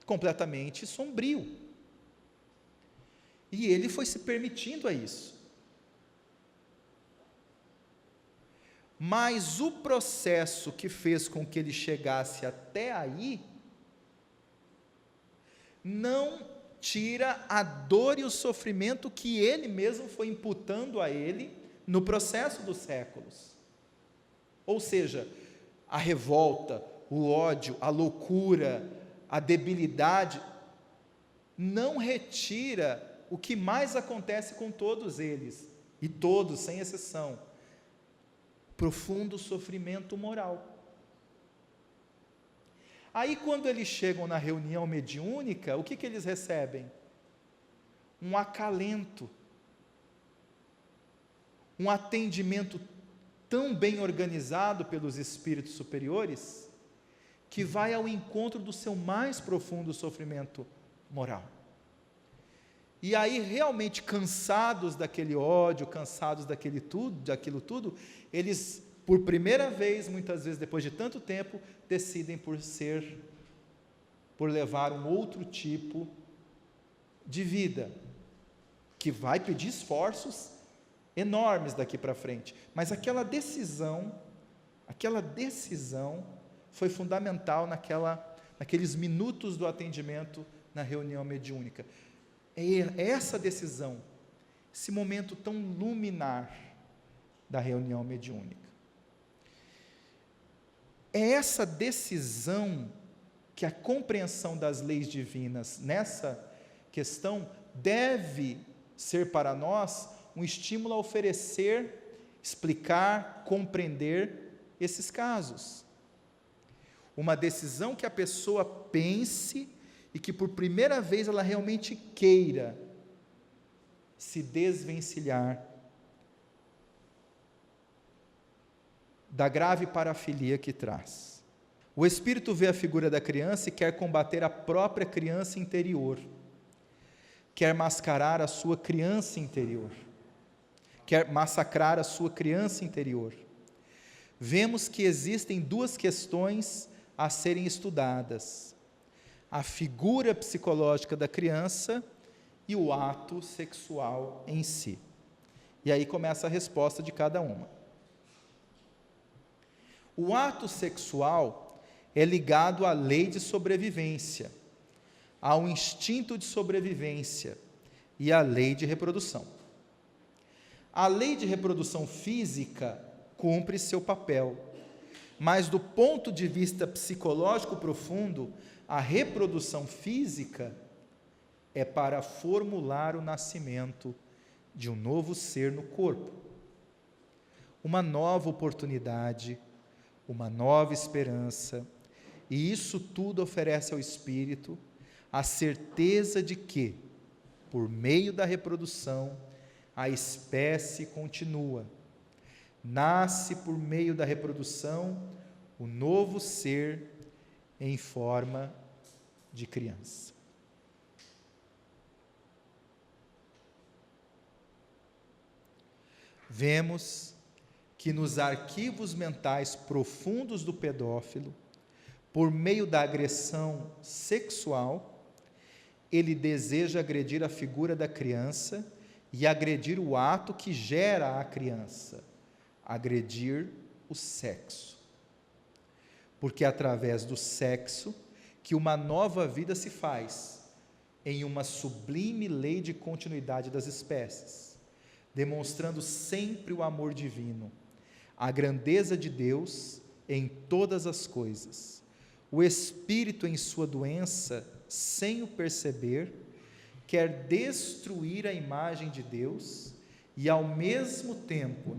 completamente sombrio. E ele foi se permitindo a isso. Mas o processo que fez com que ele chegasse até aí, não tira a dor e o sofrimento que ele mesmo foi imputando a ele no processo dos séculos. Ou seja, a revolta, o ódio, a loucura, a debilidade, não retira o que mais acontece com todos eles, e todos, sem exceção, profundo sofrimento moral. Aí quando eles chegam na reunião mediúnica, o que eles recebem? Um acalento, um atendimento tão bem organizado pelos espíritos superiores, que vai ao encontro do seu mais profundo sofrimento moral. E aí, realmente cansados daquele ódio, cansados daquilo tudo, eles, por primeira vez, muitas vezes, depois de tanto tempo, decidem por levar um outro tipo de vida, que vai pedir esforços enormes daqui para frente, mas aquela decisão foi fundamental naqueles minutos do atendimento na reunião mediúnica. É essa decisão, esse momento tão luminar da reunião mediúnica. É essa decisão que a compreensão das leis divinas nessa questão deve ser para nós um estímulo a oferecer, explicar, compreender esses casos. Uma decisão que a pessoa pense e que por primeira vez ela realmente queira se desvencilhar da grave parafilia que traz. O espírito vê a figura da criança e quer combater a própria criança interior, quer mascarar a sua criança interior, quer massacrar a sua criança interior. Vemos que existem duas questões a serem estudadas: a figura psicológica da criança e o ato sexual em si. E aí começa a resposta de cada uma. O ato sexual é ligado à lei de sobrevivência, ao instinto de sobrevivência e à lei de reprodução. A lei de reprodução física cumpre seu papel, mas do ponto de vista psicológico profundo, a reprodução física é para formular o nascimento de um novo ser no corpo, uma nova oportunidade, uma nova esperança, e isso tudo oferece ao espírito a certeza de que, por meio da reprodução, a espécie continua. Nasce por meio da reprodução o novo ser em forma de criança. Vemos que nos arquivos mentais profundos do pedófilo, por meio da agressão sexual, ele deseja agredir a figura da criança e agredir o ato que gera a criança, agredir o sexo. Porque é através do sexo que uma nova vida se faz, em uma sublime lei de continuidade das espécies, demonstrando sempre o amor divino, a grandeza de Deus em todas as coisas. O espírito, em sua doença, sem o perceber, quer destruir a imagem de Deus e ao mesmo tempo,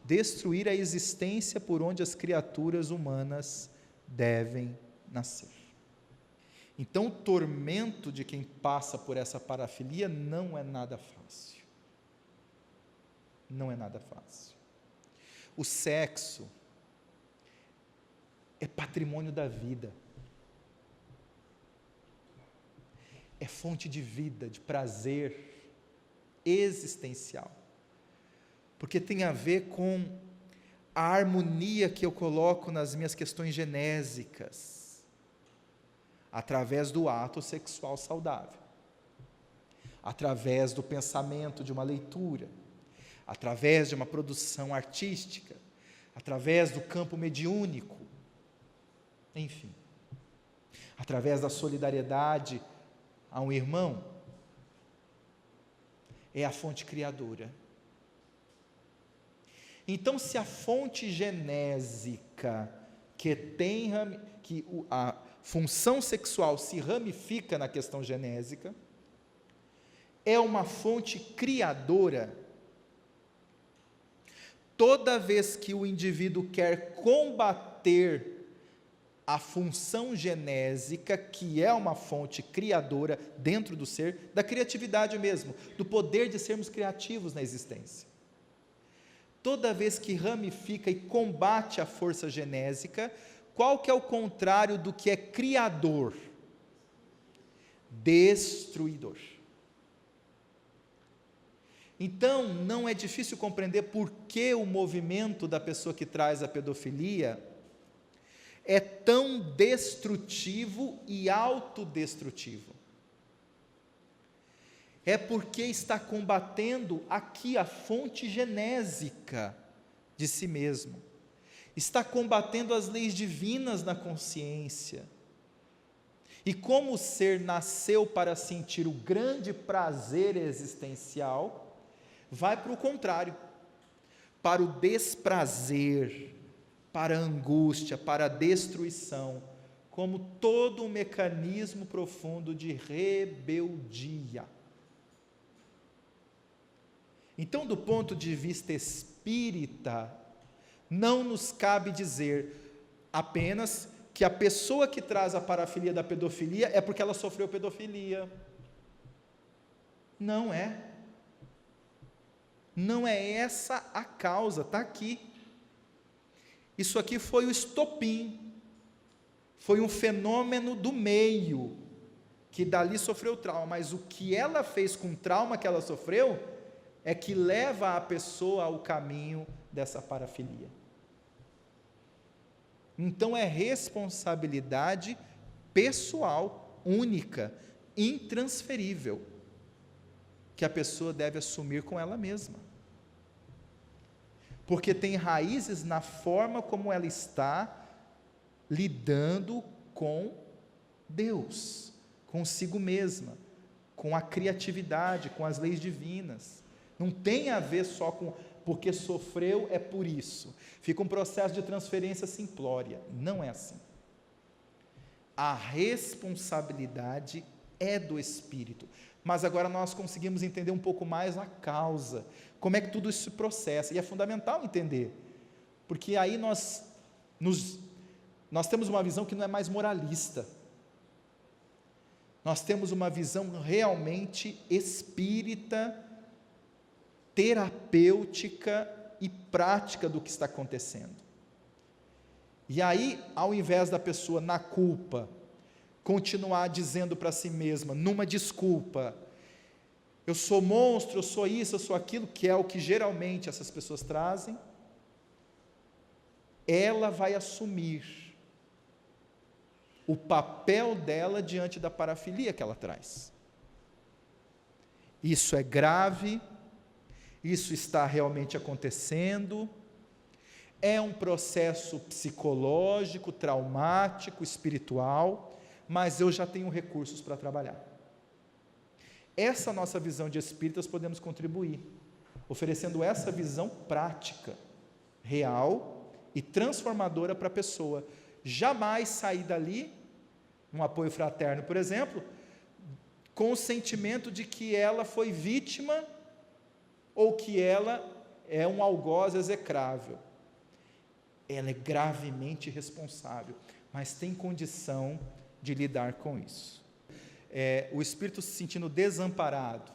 destruir a existência por onde as criaturas humanas devem nascer. Então, o tormento de quem passa por essa parafilia não é nada fácil. Não é nada fácil. O sexo é patrimônio da vida. É fonte de vida, de prazer existencial. Porque tem a ver com a harmonia que eu coloco nas minhas questões genésicas, através do ato sexual saudável, através do pensamento de uma leitura, através de uma produção artística, através do campo mediúnico, enfim, através da solidariedade a um irmão. É a fonte criadora. Então, se a fonte genésica a função sexual se ramifica na questão genésica, é uma fonte criadora. Toda vez que o indivíduo quer combater a função genésica, que é uma fonte criadora dentro do ser, da criatividade mesmo, do poder de sermos criativos na existência. Toda vez que ramifica e combate a força genésica, qual que é o contrário do que é criador? Destruidor. Então, não é difícil compreender por que o movimento da pessoa que traz a pedofilia é tão destrutivo e autodestrutivo. é porque está combatendo aqui a fonte genésica de si mesmo, está combatendo as leis divinas na consciência. E como o ser nasceu para sentir o grande prazer existencial, vai para o contrário, para o desprazer, para a angústia, para a destruição, como todo um mecanismo profundo de rebeldia. Então, do ponto de vista espírita, não nos cabe dizer apenas que a pessoa que traz a parafilia da pedofilia é porque ela sofreu pedofilia. Não é. Não é essa a causa, está aqui. Isso aqui foi o estopim, foi um fenômeno do meio, que dali sofreu trauma, mas o que ela fez com o trauma que ela sofreu, é que leva a pessoa ao caminho dessa parafilia. Então é responsabilidade pessoal, única, intransferível, que a pessoa deve assumir com ela mesma. Porque tem raízes na forma como ela está lidando com Deus, consigo mesma, com a criatividade, com as leis divinas. Não tem a ver só com porque sofreu é por isso. Fica um processo de transferência simplória. Não é assim. A responsabilidade é do Espírito. Mas agora nós conseguimos entender um pouco mais a causa, como é que tudo isso se processa, e é fundamental entender, porque aí nós temos uma visão que não é mais moralista, nós temos uma visão realmente espírita, terapêutica e prática do que está acontecendo. E aí, ao invés da pessoa na culpa, continuar dizendo para si mesma, numa desculpa, eu sou monstro, eu sou isso, eu sou aquilo, que é o que geralmente essas pessoas trazem, ela vai assumir o papel dela diante da parafilia que ela traz. Isso é grave, isso está realmente acontecendo, é um processo psicológico, traumático, espiritual, mas eu já tenho recursos para trabalhar. Essa nossa visão de espíritas podemos contribuir, oferecendo essa visão prática, real e transformadora para a pessoa. Jamais sair dali, um apoio fraterno, por exemplo, com o sentimento de que ela foi vítima ou que ela é um algoz execrável. Ela é gravemente responsável, mas tem condição de lidar com isso. O espírito se sentindo desamparado,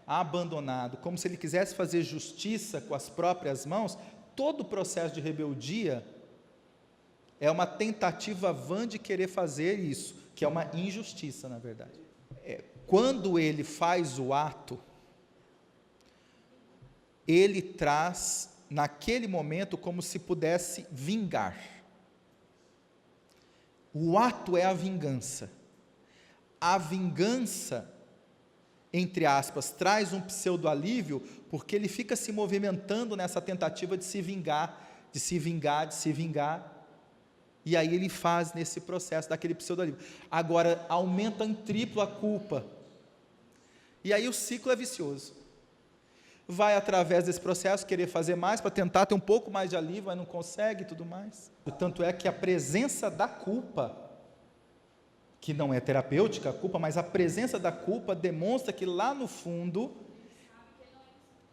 abandonado, como se ele quisesse fazer justiça com as próprias mãos, todo o processo de rebeldia é uma tentativa vã de querer fazer isso, que é uma injustiça, na verdade. Quando ele faz o ato, ele traz, naquele momento, como se pudesse vingar. O ato é a vingança. A vingança, entre aspas, traz um pseudo-alívio, porque ele fica se movimentando nessa tentativa de se vingar, de se vingar, de se vingar, e aí ele faz nesse processo daquele pseudo-alívio. Agora, aumenta em triplo a culpa, e aí o ciclo é vicioso. Vai, através desse processo, querer fazer mais, para tentar ter um pouco mais de alívio, mas não consegue e tudo mais. Tanto é que a presença da culpa, que não é terapêutica a culpa, mas a presença da culpa demonstra que lá no fundo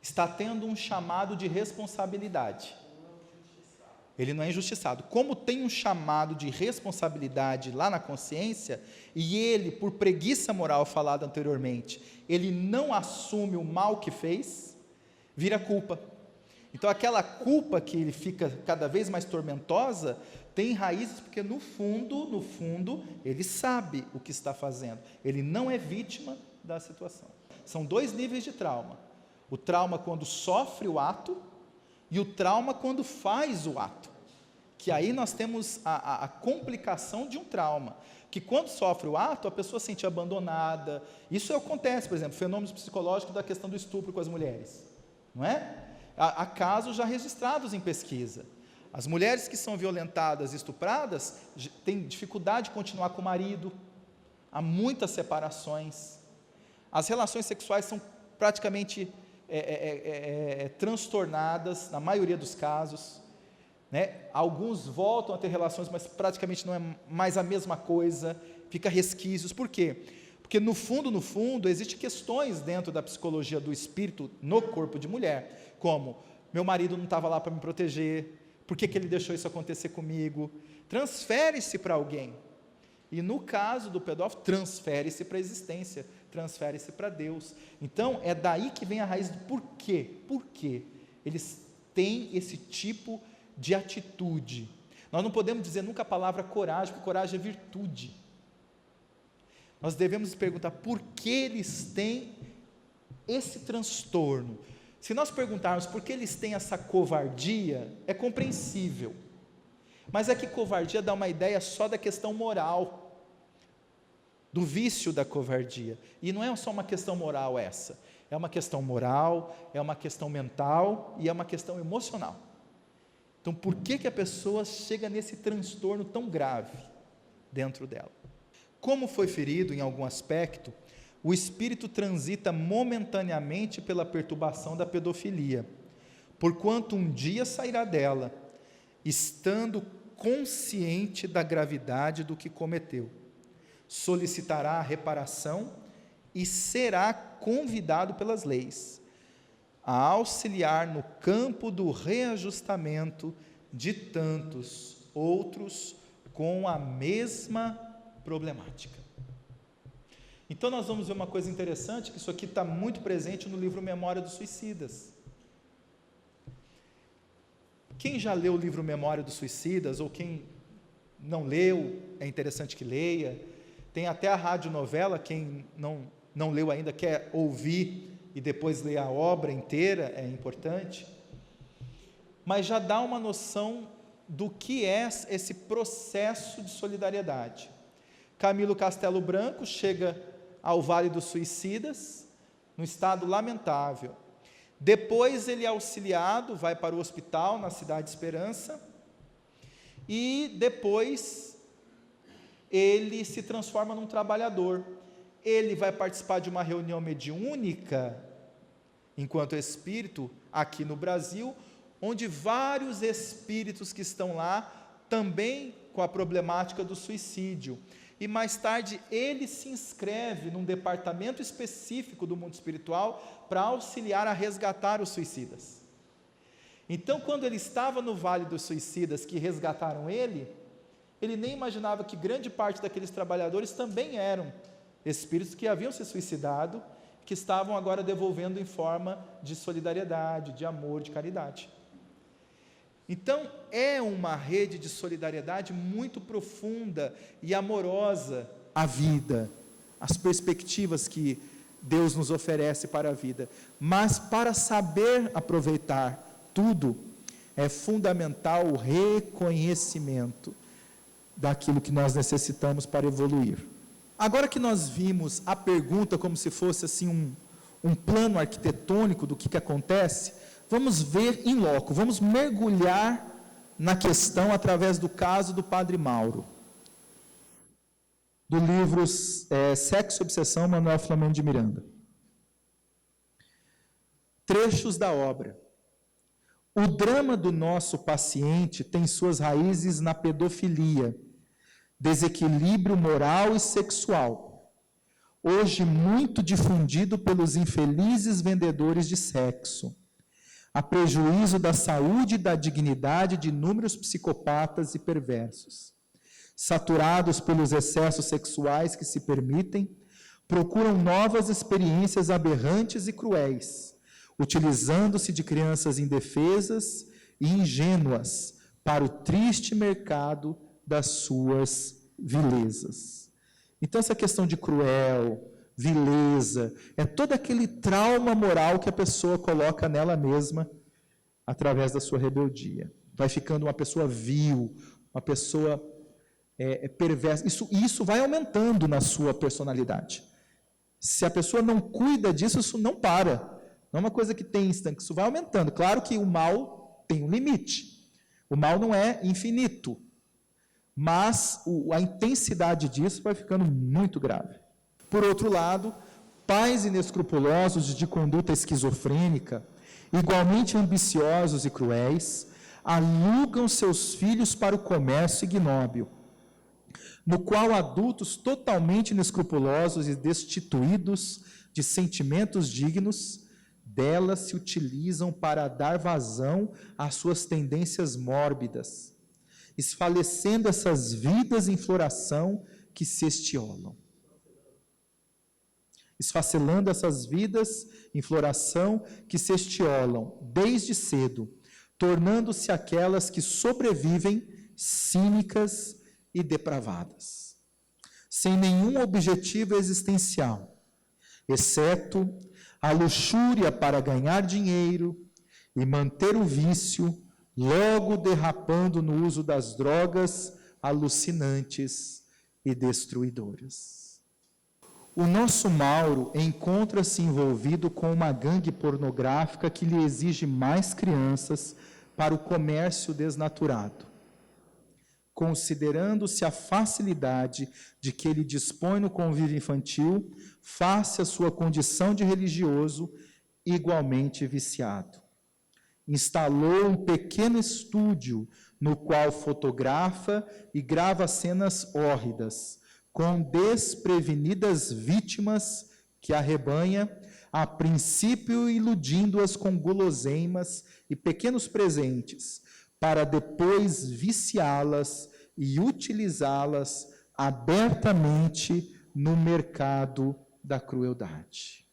está tendo um chamado de responsabilidade. Ele não é injustiçado. Como tem um chamado de responsabilidade lá na consciência, e ele, por preguiça moral falada anteriormente, ele não assume o mal que fez, vira culpa. Então aquela culpa que ele fica cada vez mais tormentosa, tem raízes porque no fundo, ele sabe o que está fazendo. Ele não é vítima da situação. São dois níveis de trauma. O trauma quando sofre o ato e o trauma quando faz o ato, que aí nós temos a complicação de um trauma, que quando sofre o ato, a pessoa se sente abandonada. Isso acontece, por exemplo, fenômenos psicológicos da questão do estupro com as mulheres, não é? Há casos já registrados em pesquisa. As mulheres que são violentadas e estupradas têm dificuldade de continuar com o marido, há muitas separações, as relações sexuais são praticamente transtornadas, na maioria dos casos, né? Alguns voltam a ter relações, mas praticamente não é mais a mesma coisa, fica resquícios. Por quê? Porque no fundo, existem questões dentro da psicologia do espírito no corpo de mulher, como, meu marido não estava lá para me proteger, por que ele deixou isso acontecer comigo? Transfere-se para alguém, e no caso do pedófilo, transfere-se para a existência, transfere-se para Deus. Então, é daí que vem a raiz do porquê. Por quê eles têm esse tipo de atitude? Nós não podemos dizer nunca a palavra coragem, porque coragem é virtude. Nós devemos perguntar por que eles têm esse transtorno. Se nós perguntarmos por que eles têm essa covardia, é compreensível. Mas é que covardia dá uma ideia só da questão moral, do vício da covardia. E não é só uma questão moral essa. É uma questão moral, é uma questão mental e é uma questão emocional. Então, por que a pessoa chega nesse transtorno tão grave dentro dela? Como foi ferido em algum aspecto, o espírito transita momentaneamente pela perturbação da pedofilia, porquanto um dia sairá dela, estando consciente da gravidade do que cometeu, solicitará a reparação e será convidado pelas leis a auxiliar no campo do reajustamento de tantos outros com a mesma problemática. Então nós vamos ver uma coisa interessante, que isso aqui está muito presente no livro Memória dos Suicidas. Quem já leu o livro Memória dos Suicidas, ou quem não leu, é interessante que leia. Tem até a radionovela, quem não leu ainda, quer ouvir e depois ler a obra inteira, é importante. Mas já dá uma noção do que é esse processo de solidariedade. Camilo Castelo Branco chega ao Vale dos Suicidas, num estado lamentável. Depois ele é auxiliado, vai para o hospital na Cidade de Esperança, e depois ele se transforma num trabalhador. Ele vai participar de uma reunião mediúnica, enquanto espírito, aqui no Brasil, onde vários espíritos que estão lá, também com a problemática do suicídio. E mais tarde ele se inscreve num departamento específico do mundo espiritual para auxiliar a resgatar os suicidas. Então, quando ele estava no Vale dos Suicidas, que resgataram ele nem imaginava que grande parte daqueles trabalhadores também eram espíritos que haviam se suicidado, que estavam agora devolvendo em forma de solidariedade, de amor, de caridade. Então, é uma rede de solidariedade muito profunda e amorosa a vida, as perspectivas que Deus nos oferece para a vida. Mas, para saber aproveitar tudo, é fundamental o reconhecimento daquilo que nós necessitamos para evoluir. Agora que nós vimos a pergunta como se fosse assim um plano arquitetônico do que acontece, vamos ver em loco, vamos mergulhar na questão através do caso do Padre Mauro, do livro Sexo e Obsessão, Manuel Flamengo de Miranda. Trechos da obra. O drama do nosso paciente tem suas raízes na pedofilia, desequilíbrio moral e sexual, hoje muito difundido pelos infelizes vendedores de sexo, a prejuízo da saúde e da dignidade de inúmeros psicopatas e perversos. Saturados pelos excessos sexuais que se permitem, procuram novas experiências aberrantes e cruéis, utilizando-se de crianças indefesas e ingênuas para o triste mercado das suas vilezas. Então, essa questão de cruel, vileza, é todo aquele trauma moral que a pessoa coloca nela mesma através da sua rebeldia. vai ficando uma pessoa vil, uma pessoa perversa. Isso vai aumentando na sua personalidade. Se a pessoa não cuida disso, isso não para. Não é uma coisa que tem instante, isso vai aumentando. Claro que o mal tem um limite. O mal não é infinito. Mas a intensidade disso vai ficando muito grave. Por outro lado, pais inescrupulosos de conduta esquizofrênica, igualmente ambiciosos e cruéis, alugam seus filhos para o comércio ignóbil, no qual adultos totalmente inescrupulosos e destituídos de sentimentos dignos delas se utilizam para dar vazão às suas tendências mórbidas, esfalecendo essas vidas em floração que se estiolam. Esfacelando essas vidas em floração que se estiolam desde cedo, tornando-se aquelas que sobrevivem cínicas e depravadas, sem nenhum objetivo existencial, exceto a luxúria para ganhar dinheiro e manter o vício, logo derrapando no uso das drogas alucinantes e destruidoras. O nosso Mauro encontra-se envolvido com uma gangue pornográfica que lhe exige mais crianças para o comércio desnaturado, considerando-se a facilidade de que ele dispõe no convívio infantil, face à sua condição de religioso igualmente viciado. Instalou um pequeno estúdio no qual fotografa e grava cenas hórridas, com desprevenidas vítimas que arrebanha, a princípio iludindo-as com guloseimas e pequenos presentes, para depois viciá-las e utilizá-las abertamente no mercado da crueldade.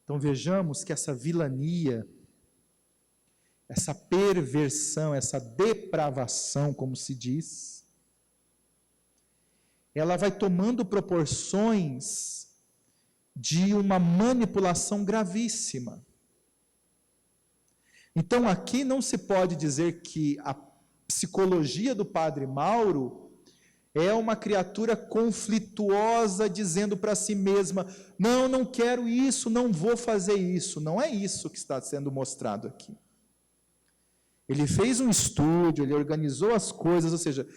Então vejamos que essa vilania, essa perversão, essa depravação, como se diz, ela vai tomando proporções de uma manipulação gravíssima. Então, aqui não se pode dizer que a psicologia do Padre Mauro é uma criatura conflituosa, dizendo para si mesma, não quero isso, não vou fazer isso. Não é isso que está sendo mostrado aqui. Ele fez um estúdio, ele organizou as coisas, ou seja,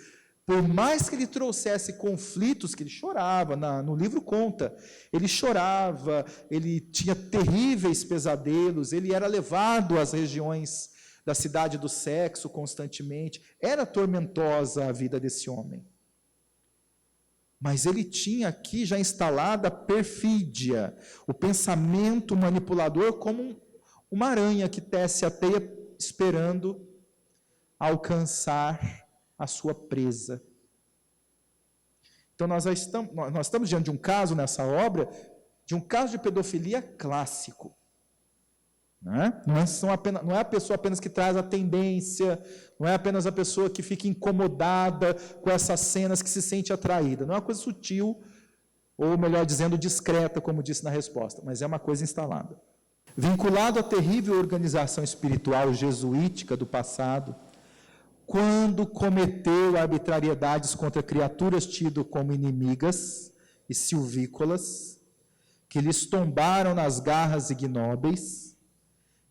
por mais que ele trouxesse conflitos, que ele chorava, no livro conta, ele chorava, ele tinha terríveis pesadelos, ele era levado às regiões da cidade do sexo constantemente, era tormentosa a vida desse homem. Mas ele tinha aqui já instalada a perfídia, o pensamento manipulador como uma aranha que tece a teia esperando alcançar a sua presa. Então nós estamos diante de um caso nessa obra, de um caso de pedofilia clássico. Não é a pessoa apenas que traz a tendência, não é apenas a pessoa que fica incomodada com essas cenas, que se sente atraída. Não é uma coisa sutil, ou melhor dizendo, discreta, como disse na resposta, mas é uma coisa instalada. Vinculado à terrível organização espiritual jesuítica do passado, quando cometeu arbitrariedades contra criaturas tidas como inimigas e silvícolas, que lhes tombaram nas garras ignóbeis,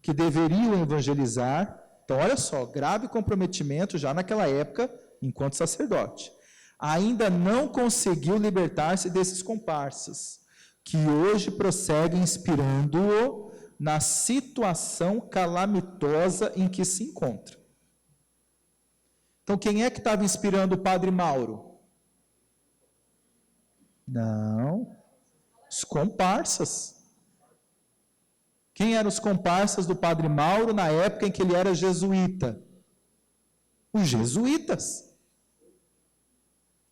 que deveriam evangelizar. Então, olha só, grave comprometimento já naquela época, enquanto sacerdote. Ainda não conseguiu libertar-se desses comparsas, que hoje prosseguem inspirando-o na situação calamitosa em que se encontra. Então, quem é que estava inspirando o Padre Mauro? Não, os comparsas. Quem eram os comparsas do Padre Mauro na época em que ele era jesuíta? Os jesuítas.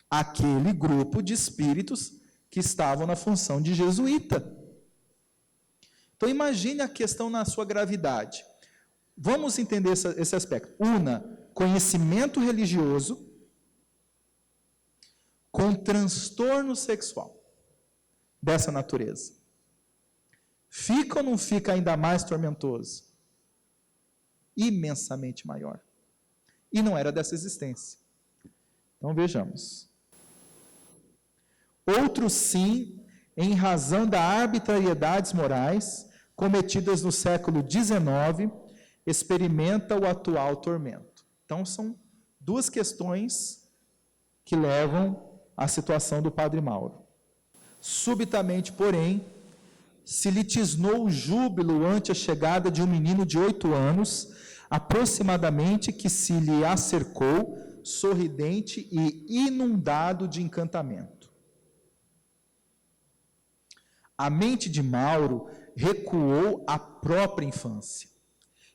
Aquele grupo de espíritos que estavam na função de jesuíta. Então, imagine a questão na sua gravidade. Vamos entender esse aspecto. Una conhecimento religioso com transtorno sexual dessa natureza. Fica ou não fica ainda mais tormentoso? imensamente maior. E não era dessa existência. Então vejamos. Outros sim, em razão das arbitrariedades morais cometidas no século XIX, experimenta o atual tormento. Então são duas questões que levam à situação do padre Mauro. Subitamente, porém, se lhe tisnou o júbilo ante a chegada de um menino de 8 anos, aproximadamente, que se lhe acercou, sorridente e inundado de encantamento. A mente de Mauro recuou à própria infância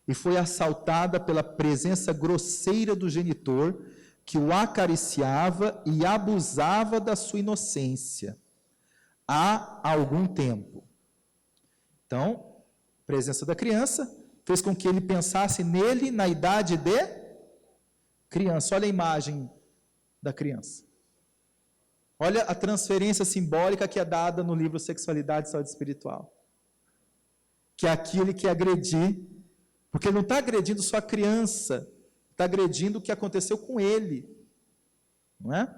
e foi assaltada pela presença grosseira do genitor, que o acariciava e abusava da sua inocência há algum tempo. Então, a presença da criança fez com que ele pensasse nele na idade de criança. Olha a imagem da criança. Olha a transferência simbólica que é dada no livro Sexualidade e Saúde Espiritual. Que aqui ele quer agredir, porque ele não está agredindo só a criança, está agredindo o que aconteceu com ele. Não é?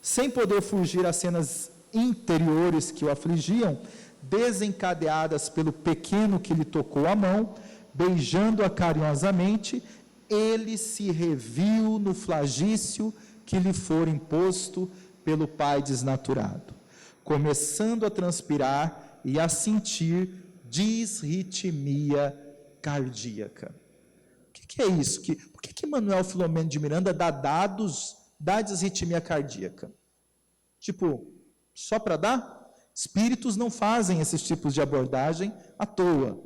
Sem poder fugir às cenas interiores que o afligiam, desencadeadas pelo pequeno que lhe tocou a mão, beijando-a carinhosamente, ele se reviu no flagício que lhe fora imposto pelo pai desnaturado, começando a transpirar e a sentir disritmia cardíaca. O que é isso? Por que Manuel Filomeno de Miranda dá dados da disritmia cardíaca? Tipo, só para dar? Espíritos não fazem esses tipos de abordagem à toa.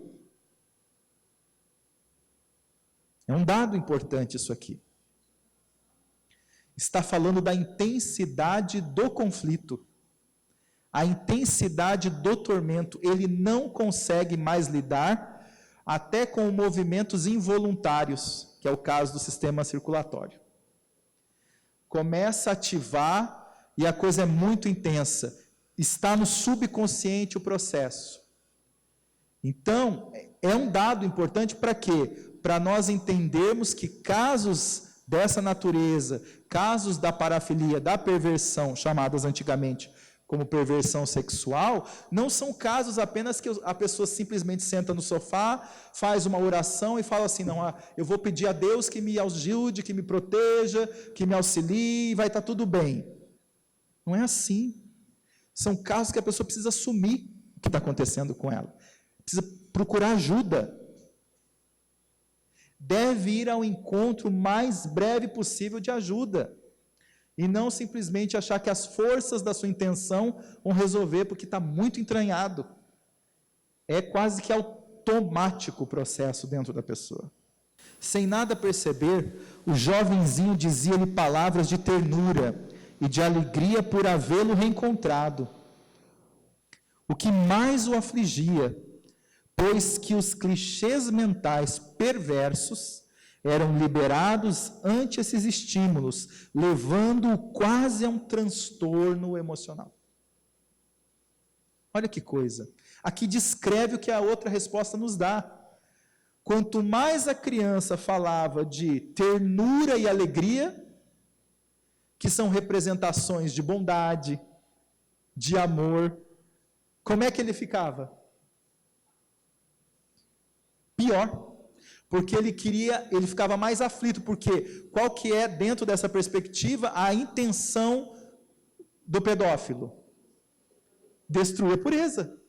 É um dado importante isso aqui. Está falando da intensidade do conflito, a intensidade do tormento. Ele não consegue mais lidar até com movimentos involuntários, que é o caso do sistema circulatório. Começa a ativar e a coisa é muito intensa. Está no subconsciente o processo. Então, é um dado importante para quê? Para nós entendermos que casos dessa natureza, casos da parafilia, da perversão, chamadas antigamente como perversão sexual, não são casos apenas que a pessoa simplesmente senta no sofá, faz uma oração e fala assim, não, eu vou pedir a Deus que me ajude, que me proteja, que me auxilie, e vai estar tudo bem. Não é assim. São casos que a pessoa precisa assumir o que está acontecendo com ela. Precisa procurar ajuda. Deve ir ao encontro mais breve possível de ajuda. E não simplesmente achar que as forças da sua intenção vão resolver, porque está muito entranhado. É quase que automático o processo dentro da pessoa. Sem nada perceber, o jovenzinho dizia-lhe palavras de ternura e de alegria por havê-lo reencontrado. O que mais o afligia, pois que os clichês mentais perversos eram liberados ante esses estímulos, levando-o quase a um transtorno emocional. Olha que coisa. Aqui descreve o que a outra resposta nos dá. Quanto mais a criança falava de ternura e alegria, que são representações de bondade, de amor, como é que ele ficava? Pior. Porque ele ficava mais aflito, porque qual que é, dentro dessa perspectiva, a intenção do pedófilo? Destruir a pureza.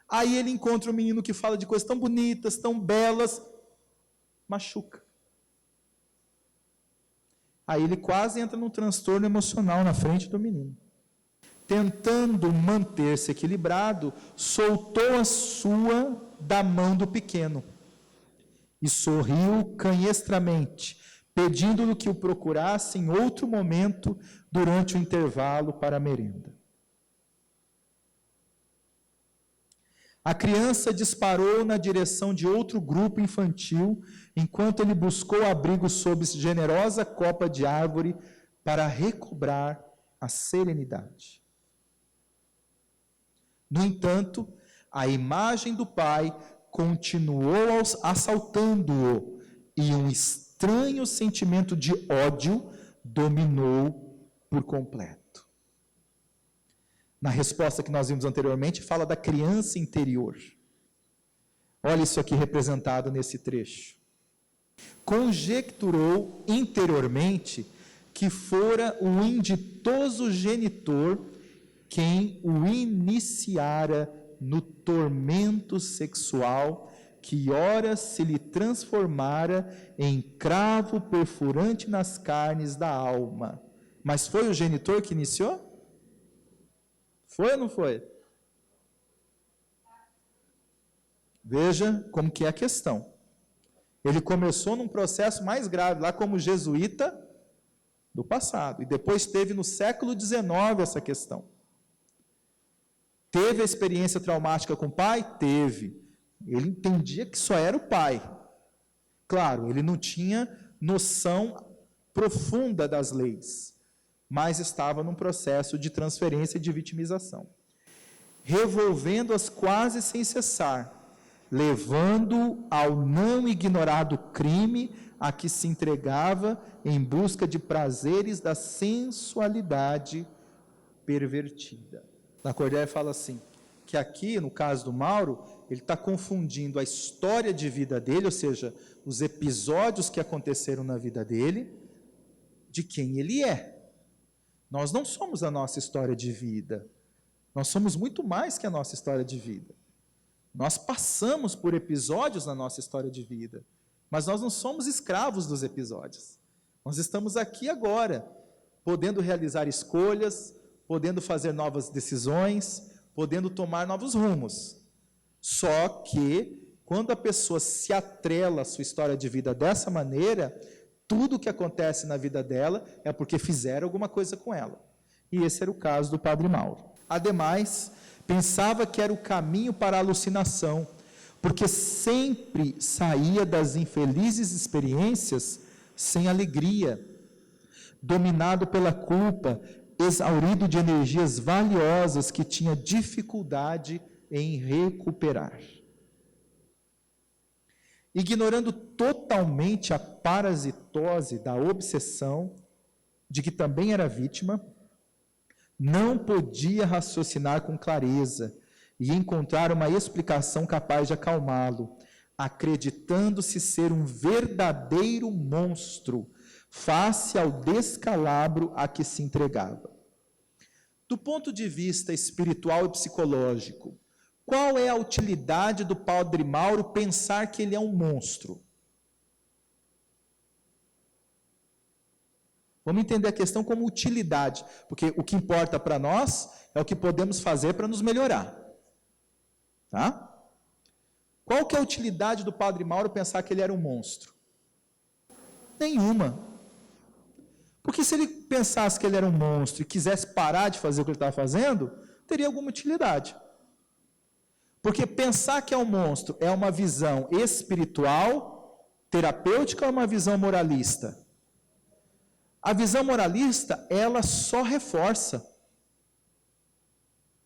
Aí ele encontra um menino que fala de coisas tão bonitas, tão belas, machuca. Aí ele quase entra num transtorno emocional na frente do menino. Tentando manter-se equilibrado, soltou a sua da mão do pequeno e sorriu canhestramente, pedindo-lhe que o procurasse em outro momento durante o intervalo para a merenda. A criança disparou na direção de outro grupo infantil, enquanto ele buscou abrigo sob generosa copa de árvore para recobrar a serenidade. No entanto, a imagem do pai continuou assaltando-o, e um estranho sentimento de ódio dominou por completo. Na resposta que nós vimos anteriormente, fala da criança interior. Olha isso aqui representado nesse trecho. Conjecturou interiormente que fora o inditoso genitor quem o iniciara no tormento sexual que ora se lhe transformara em cravo perfurante nas carnes da alma. Mas foi o genitor que iniciou? Foi ou não foi? Veja como que é a questão. Ele começou num processo mais grave, lá como jesuíta do passado, e depois teve no século XIX essa questão. Teve a experiência traumática com o pai? Teve. Ele entendia que só era o pai. Claro, ele não tinha noção profunda das leis, mas estava num processo de transferência e de vitimização, revolvendo-as quase sem cessar, levando-o ao não ignorado crime a que se entregava em busca de prazeres da sensualidade pervertida. Lacordaire fala assim, que aqui, no caso do Mauro, ele está confundindo a história de vida dele, ou seja, os episódios que aconteceram na vida dele, de quem ele é. Nós não somos a nossa história de vida. Nós somos muito mais que a nossa história de vida. Nós passamos por episódios na nossa história de vida, mas nós não somos escravos dos episódios. Nós estamos aqui agora, podendo realizar escolhas, podendo fazer novas decisões, podendo tomar novos rumos. Só que, quando a pessoa se atrela à sua história de vida dessa maneira, tudo o que acontece na vida dela é porque fizeram alguma coisa com ela. E esse era o caso do Padre Mauro. Ademais, pensava que era o caminho para a alucinação, porque sempre saía das infelizes experiências sem alegria, dominado pela culpa, exaurido de energias valiosas que tinha dificuldade em recuperar. Ignorando totalmente a parasitose da obsessão, de que também era vítima, não podia raciocinar com clareza e encontrar uma explicação capaz de acalmá-lo, acreditando-se ser um verdadeiro monstro, face ao descalabro a que se entregava. Do ponto de vista espiritual e psicológico, qual é a utilidade do Padre Mauro pensar que ele é um monstro? Vamos entender a questão como utilidade, porque o que importa para nós é o que podemos fazer para nos melhorar. Tá? Qual que é a utilidade do Padre Mauro pensar que ele era um monstro? Nenhuma. Porque se ele pensasse que ele era um monstro e quisesse parar de fazer o que ele estava fazendo, teria alguma utilidade. Porque pensar que é um monstro é uma visão espiritual, terapêutica ou uma visão moralista? A visão moralista, ela só reforça.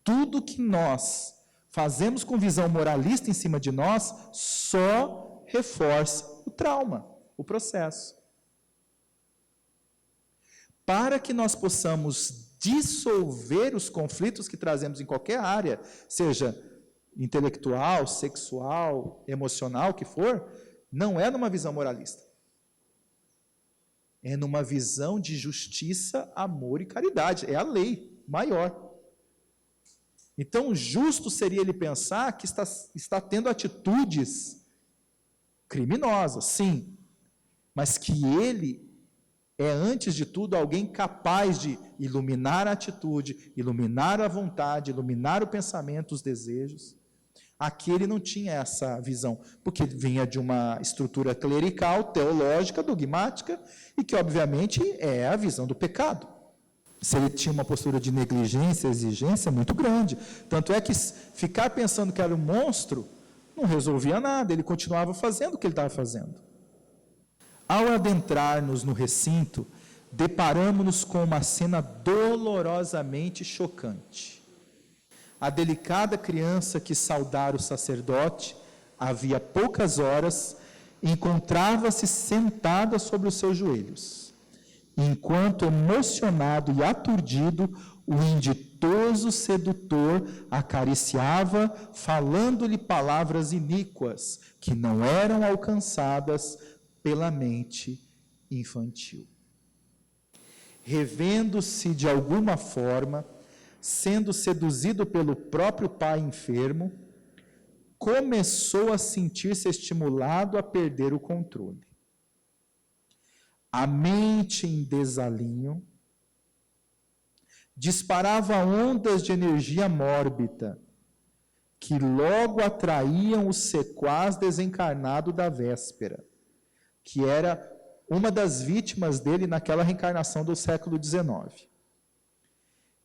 Tudo que nós fazemos com visão moralista em cima de nós, só reforça o trauma, o processo. Para que nós possamos dissolver os conflitos que trazemos em qualquer área, seja intelectual, sexual, emocional, que for, não é numa visão moralista. É numa visão de justiça, amor e caridade. É a lei maior. Então, justo seria ele pensar que está tendo atitudes criminosas, sim, mas que ele é, antes de tudo, alguém capaz de iluminar a atitude, iluminar a vontade, iluminar o pensamento, os desejos. Aqui ele não tinha essa visão, porque vinha de uma estrutura clerical, teológica, dogmática, e que, obviamente, é a visão do pecado. Se ele tinha uma postura de negligência, exigência muito grande. Tanto é que ficar pensando que era um monstro não resolvia nada, ele continuava fazendo o que ele estava fazendo. Ao adentrar-nos no recinto, deparamos-nos com uma cena dolorosamente chocante. A delicada criança que saudara o sacerdote havia poucas horas encontrava-se sentada sobre os seus joelhos, enquanto, emocionado e aturdido, o inditoso sedutor acariciava, falando-lhe palavras iníquas que não eram alcançadas pela mente infantil. Revendo-se de alguma forma, sendo seduzido pelo próprio pai enfermo, começou a sentir-se estimulado a perder o controle. A mente em desalinho disparava ondas de energia mórbida, que logo atraíam o sequaz desencarnado da véspera, que era uma das vítimas dele naquela reencarnação do século XIX,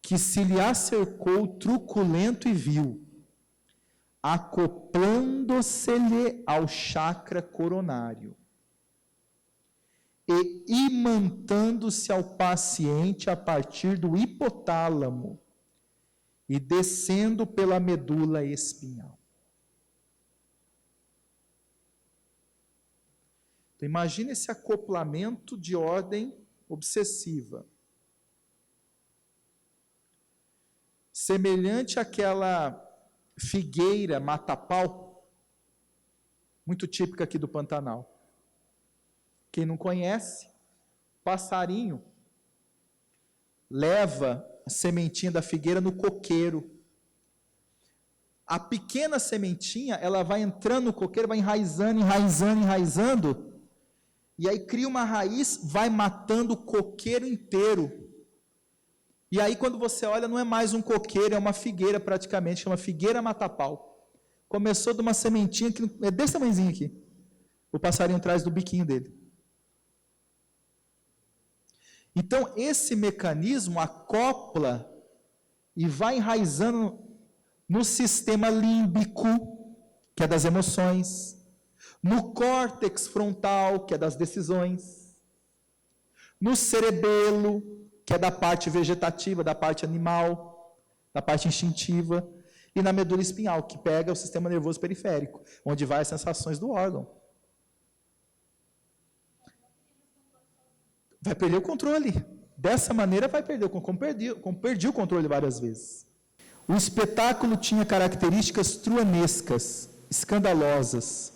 que se lhe acercou truculento e vil, acoplando-se-lhe ao chakra coronário e imantando-se ao paciente a partir do hipotálamo e descendo pela medula espinhal. Então, imagine esse acoplamento de ordem obsessiva, semelhante àquela figueira mata-pau, muito típica aqui do Pantanal. Quem não conhece, passarinho leva a sementinha da figueira no coqueiro. A pequena sementinha, ela vai entrando no coqueiro, vai enraizando, enraizando, enraizando, e aí cria uma raiz, vai matando o coqueiro inteiro. E aí quando você olha, não é mais um coqueiro, é uma figueira praticamente, chama figueira mata-pau. Começou de uma sementinha que é desse tamanhozinho aqui. O passarinho traz do biquinho dele. Então, esse mecanismo acopla e vai enraizando no sistema límbico, que é das emoções, no córtex frontal, que é das decisões, no cerebelo, que é da parte vegetativa, da parte animal, da parte instintiva, e na medula espinhal, que pega o sistema nervoso periférico, onde vai as sensações do órgão. Vai perder o controle. Dessa maneira vai perder, como perdi o controle várias vezes. O espetáculo tinha características truanescas, escandalosas,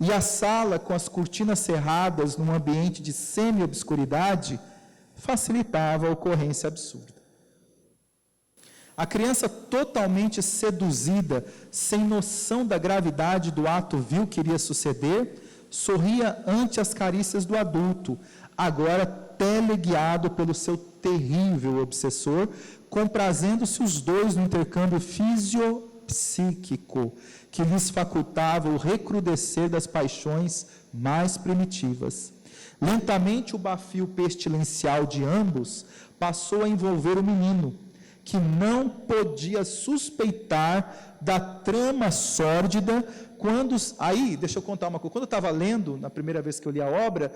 e a sala, com as cortinas cerradas num ambiente de semi-obscuridade, facilitava a ocorrência absurda. A criança, totalmente seduzida, sem noção da gravidade do ato vil que iria suceder, sorria ante as carícias do adulto, agora teleguiado pelo seu terrível obsessor, comprazendo-se os dois no intercâmbio fisiopsíquico, que lhes facultava o recrudescer das paixões mais primitivas. Lentamente o bafio pestilencial de ambos passou a envolver o menino, que não podia suspeitar da trama sórdida, quando... Aí, deixa eu contar uma coisa, quando eu estava lendo, na primeira vez que eu li a obra,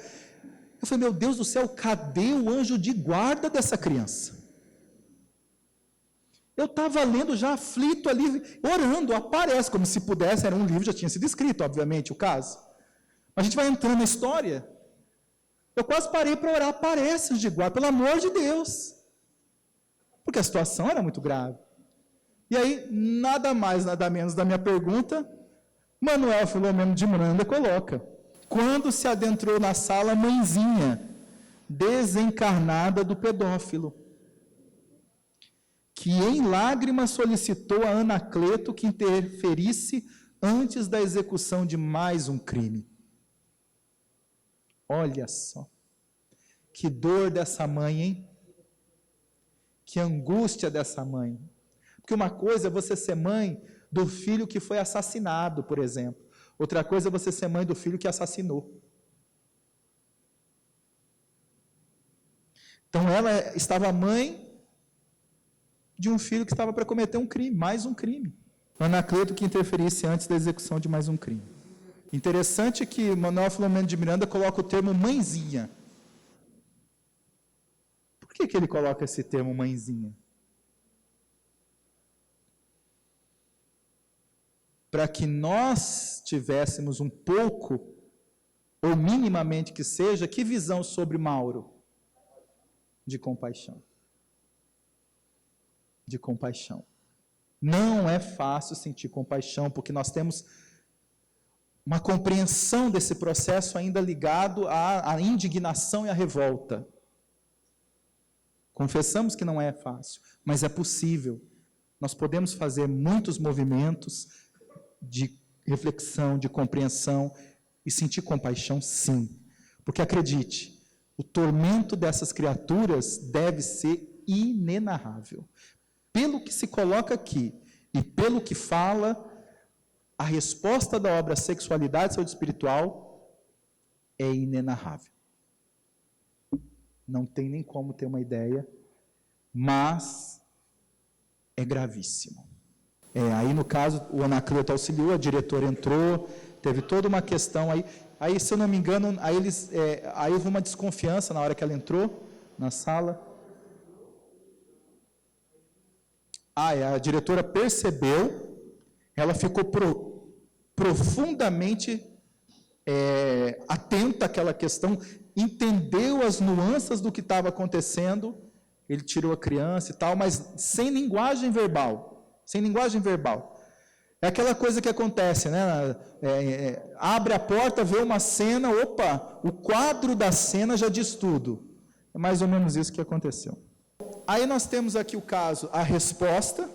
eu falei, meu Deus do céu, cadê o anjo de guarda dessa criança? Eu estava lendo já aflito ali, orando, aparece, como se pudesse, era um livro, já tinha sido escrito, obviamente, o caso. Mas a gente vai entrando na história, eu quase parei para orar, aparece o anjo de guarda, pelo amor de Deus. Porque a situação era muito grave. E aí, nada mais, nada menos da minha pergunta, Manuel Filomeno de Miranda coloca: quando se adentrou na sala, mãezinha, desencarnada do pedófilo, que em lágrimas solicitou a Anacleto que interferisse antes da execução de mais um crime. Olha só, que dor dessa mãe, hein? Que angústia dessa mãe. Porque uma coisa é você ser mãe do filho que foi assassinado, por exemplo. Outra coisa é você ser mãe do filho que assassinou. Então ela estava mãe de um filho que estava para cometer um crime, mais um crime. Anacleto que interferisse antes da execução de mais um crime. Interessante que Manuel Filomeno de Miranda coloca o termo mãezinha. Por que ele coloca esse termo mãezinha? Para que nós tivéssemos um pouco ou minimamente que seja, que visão sobre Mauro? De compaixão. De compaixão. Não é fácil sentir compaixão, porque nós temos uma compreensão desse processo ainda ligado à indignação e à revolta. Confessamos que não é fácil, mas é possível. Nós podemos fazer muitos movimentos de reflexão, de compreensão e sentir compaixão, sim. Porque acredite, o tormento dessas criaturas deve ser inenarrável. Pelo que se coloca aqui e pelo que fala, a resposta da obra Sexualidade e Saúde Espiritual é inenarrável. Não tem nem como ter uma ideia, mas é gravíssimo. Aí, no caso, o Anacleto auxiliou, a diretora entrou, teve toda uma questão aí se eu não me engano, aí houve uma desconfiança na hora que ela entrou na sala. A diretora percebeu, ela ficou profundamente atenta àquela questão, entendeu as nuances do que estava acontecendo, ele tirou a criança e tal, mas sem linguagem verbal, É aquela coisa que acontece, né? Abre a porta, vê uma cena, opa, o quadro da cena já diz tudo. É mais ou menos isso que aconteceu. Aí nós temos aqui o caso, a resposta.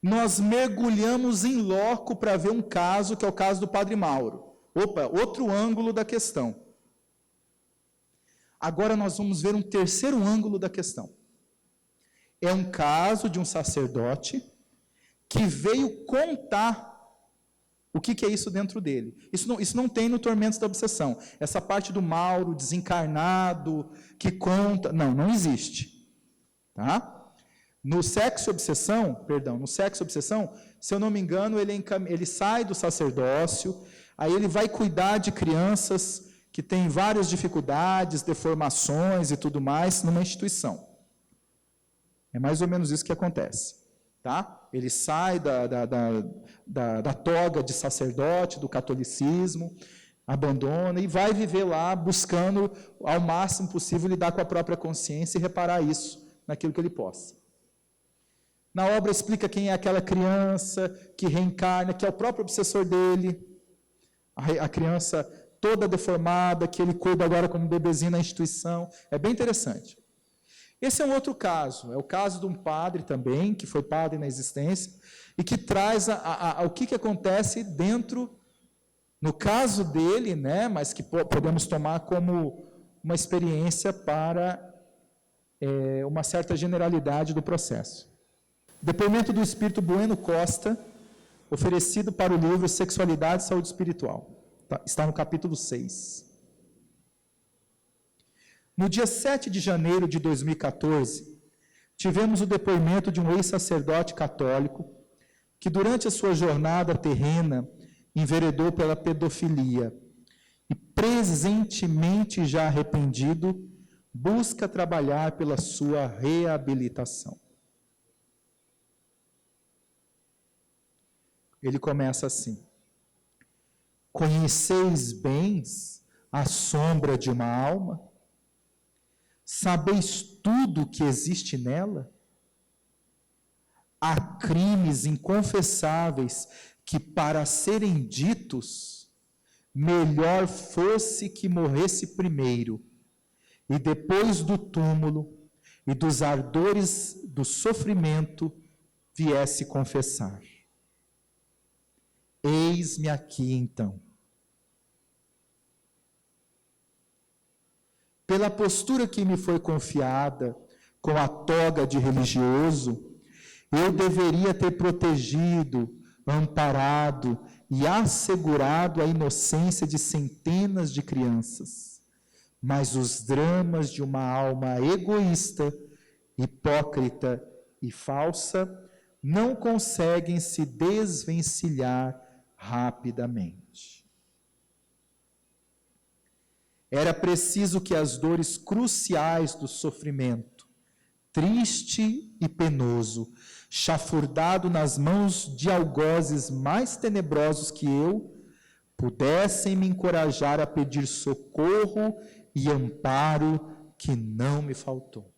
Nós mergulhamos em loco para ver um caso, que é o caso do Padre Mauro. Opa, outro ângulo da questão. Agora nós vamos ver um terceiro ângulo da questão. É um caso de um sacerdote que veio contar o que é isso dentro dele. Isso não tem no Tormentos da Obsessão. Essa parte do Mauro, desencarnado, que conta, não existe. Tá? No Sexo e Obsessão, se eu não me engano, ele sai do sacerdócio, aí ele vai cuidar de crianças que têm várias dificuldades, deformações e tudo mais, numa instituição. É mais ou menos isso que acontece. Tá? Ele sai da toga de sacerdote, do catolicismo, abandona e vai viver lá buscando ao máximo possível lidar com a própria consciência e reparar isso naquilo que ele possa. Na obra explica quem é aquela criança que reencarna, que é o próprio obsessor dele, a criança toda deformada, que ele cuida agora como bebezinho na instituição. É bem interessante. Esse é um outro caso, é o caso de um padre também, que foi padre na existência, e que traz o que acontece dentro, no caso dele, né, mas que podemos tomar como uma experiência para uma certa generalidade do processo. Depoimento do Espírito Bueno Costa, oferecido para o livro Sexualidade e Saúde Espiritual. Está no capítulo 6. No dia 7 de janeiro de 2014, tivemos o depoimento de um ex-sacerdote católico que, durante a sua jornada terrena, enveredou pela pedofilia e, presentemente já arrependido, busca trabalhar pela sua reabilitação. Ele começa assim: conheceis bens a sombra de uma alma? Sabeis tudo o que existe nela? Há crimes inconfessáveis que, para serem ditos, melhor fosse que morresse primeiro, e depois do túmulo e dos ardores do sofrimento viesse confessar. Eis-me aqui, então. Pela postura que me foi confiada, com a toga de religioso, eu deveria ter protegido, amparado e assegurado a inocência de centenas de crianças. Mas os dramas de uma alma egoísta, hipócrita e falsa não conseguem se desvencilhar rapidamente. Era preciso que as dores cruciais do sofrimento, triste e penoso, chafurdado nas mãos de algozes mais tenebrosos que eu, pudessem me encorajar a pedir socorro e amparo que não me faltou.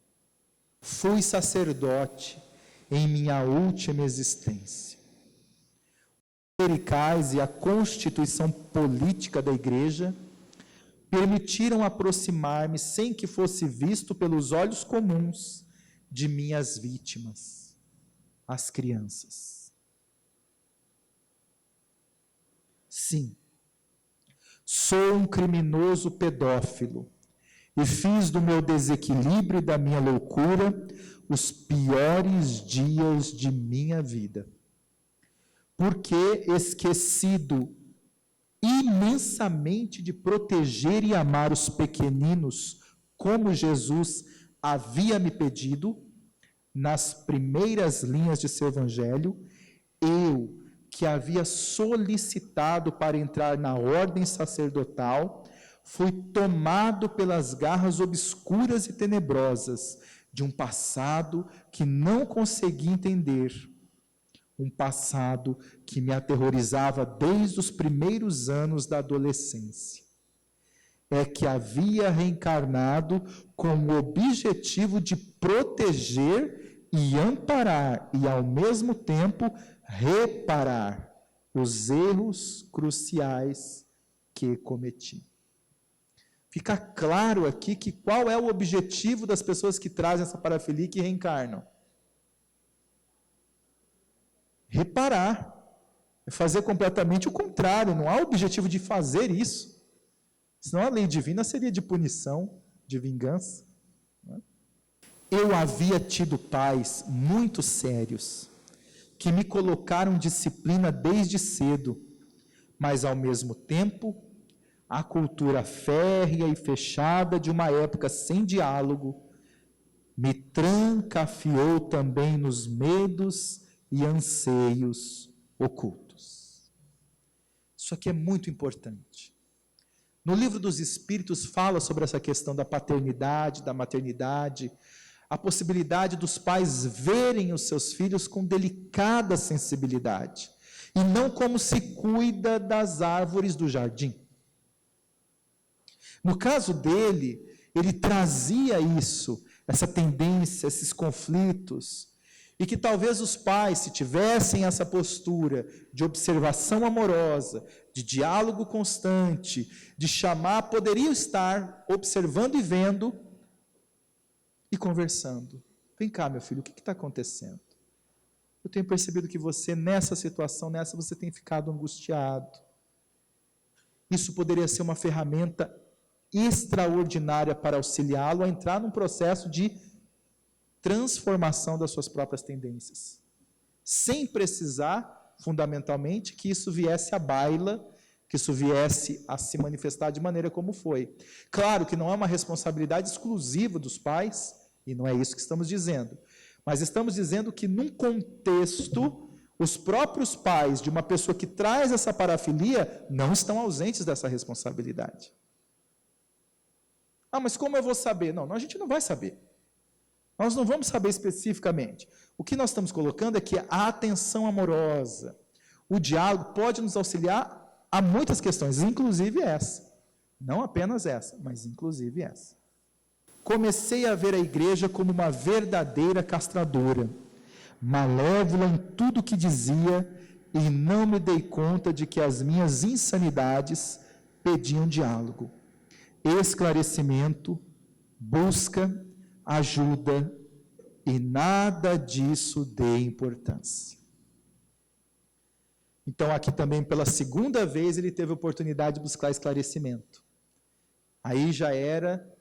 Fui sacerdote em minha última existência. Os clericais e a constituição política da igreja permitiram aproximar-me sem que fosse visto pelos olhos comuns de minhas vítimas, as crianças. Sim, sou um criminoso pedófilo e fiz do meu desequilíbrio e da minha loucura os piores dias de minha vida. Porque, esquecido imensamente de proteger e amar os pequeninos, como Jesus havia me pedido, nas primeiras linhas de seu evangelho, eu, que havia solicitado para entrar na ordem sacerdotal, fui tomado pelas garras obscuras e tenebrosas de um passado que não consegui entender, um passado que me aterrorizava desde os primeiros anos da adolescência. É que havia reencarnado com o objetivo de proteger e amparar, e ao mesmo tempo reparar os erros cruciais que cometi. Fica claro aqui que qual é o objetivo das pessoas que trazem essa parafilia e que reencarnam? Reparar. É fazer completamente o contrário. Não há objetivo de fazer isso. Senão a lei divina seria de punição, de vingança. Eu havia tido pais muito sérios, que me colocaram disciplina desde cedo, mas ao mesmo tempo, a cultura férrea e fechada de uma época sem diálogo me trancafiou também nos medos e anseios ocultos. Isso aqui é muito importante. No livro dos Espíritos fala sobre essa questão da paternidade, da maternidade, a possibilidade dos pais verem os seus filhos com delicada sensibilidade, e não como se cuida das árvores do jardim. No caso dele, ele trazia isso, essa tendência, esses conflitos, e que talvez os pais, se tivessem essa postura de observação amorosa, de diálogo constante, de chamar, poderiam estar observando e vendo e conversando. Vem cá, meu filho, o que está acontecendo? Eu tenho percebido que você, nessa situação, você tem ficado angustiado. Isso poderia ser uma ferramenta extraordinária para auxiliá-lo a entrar num processo de transformação das suas próprias tendências, sem precisar, fundamentalmente, que isso viesse à baila, que isso viesse a se manifestar de maneira como foi. Claro que não é uma responsabilidade exclusiva dos pais, e não é isso que estamos dizendo, mas estamos dizendo que, num contexto, os próprios pais de uma pessoa que traz essa parafilia não estão ausentes dessa responsabilidade. Ah, mas como eu vou saber? Não, a gente não vai saber. Nós não vamos saber especificamente. O que nós estamos colocando é que a atenção amorosa, o diálogo pode nos auxiliar a muitas questões, inclusive essa. Não apenas essa, mas inclusive essa. Comecei a ver a igreja como uma verdadeira castradora, malévola em tudo o que dizia, e não me dei conta de que as minhas insanidades pediam diálogo, esclarecimento, busca, ajuda, e nada disso dê importância. Então, aqui também, pela segunda vez, ele teve a oportunidade de buscar esclarecimento. Aí já era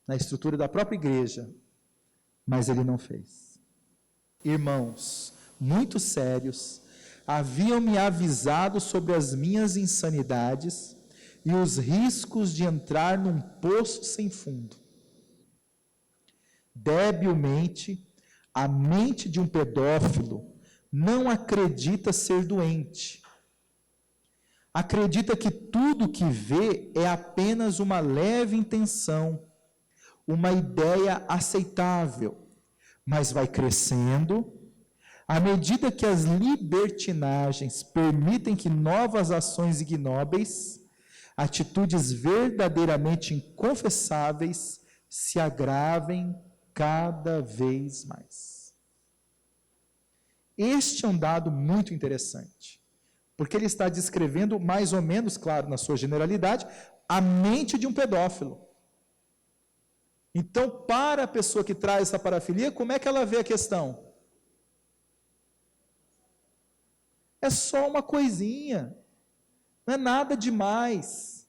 na estrutura da própria igreja, mas ele não fez. Irmãos, muito sérios, haviam me avisado sobre as minhas insanidades e os riscos de entrar num poço sem fundo. Debilmente, a mente de um pedófilo não acredita ser doente. Acredita que tudo que vê é apenas uma leve intenção, uma ideia aceitável, mas vai crescendo, À medida que as libertinagens permitem que novas ações ignóbeis, atitudes verdadeiramente inconfessáveis, se agravem cada vez mais. Este é um dado muito interessante, porque ele está descrevendo, mais ou menos, claro, na sua generalidade, a mente de um pedófilo. Então, para a pessoa que traz essa parafilia, como é que ela vê a questão? É só uma coisinha, não é nada demais.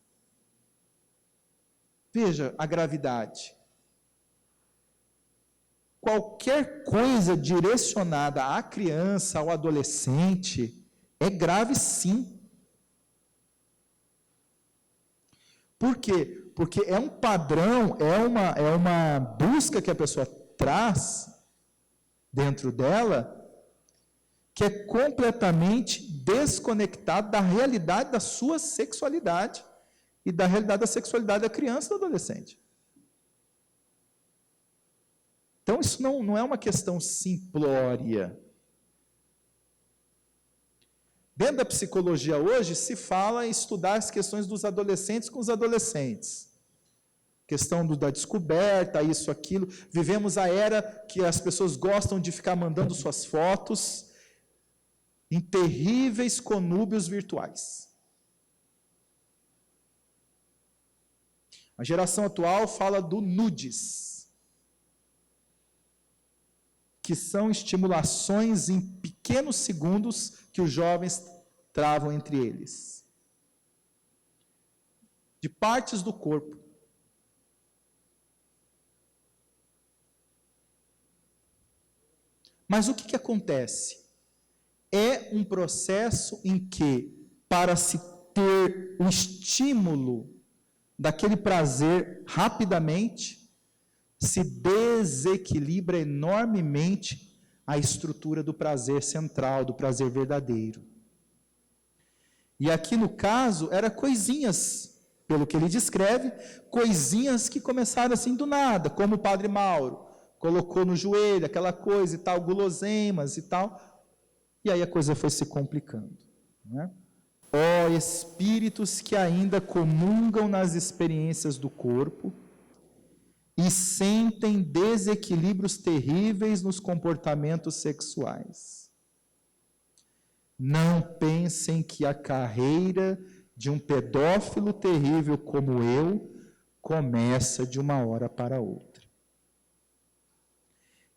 Veja a gravidade. Qualquer coisa direcionada à criança, ao adolescente, é grave sim. Por quê? Porque é um padrão, é uma busca que a pessoa traz dentro dela, que é completamente desconectado da realidade da sua sexualidade e da realidade da sexualidade da criança e do adolescente. Então, isso não é uma questão simplória. Dentro da psicologia hoje, se fala em estudar as questões dos adolescentes com os adolescentes. Questão da descoberta, isso, aquilo. Vivemos a era que as pessoas gostam de ficar mandando suas fotos em terríveis conúbios virtuais. A geração atual fala do nudes, que são estimulações em pequenos segundos que os jovens travam entre eles, de partes do corpo. Mas o que acontece? É um processo em que, para se ter o estímulo daquele prazer rapidamente, se desequilibra enormemente a estrutura do prazer central, do prazer verdadeiro. E aqui no caso, era coisinhas, pelo que ele descreve, coisinhas que começaram assim do nada, como o padre Mauro colocou no joelho, aquela coisa e tal, guloseimas e tal. E aí a coisa foi se complicando. Né? Ó espíritos que ainda comungam nas experiências do corpo e sentem desequilíbrios terríveis nos comportamentos sexuais. Não pensem que a carreira de um pedófilo terrível como eu começa de uma hora para outra.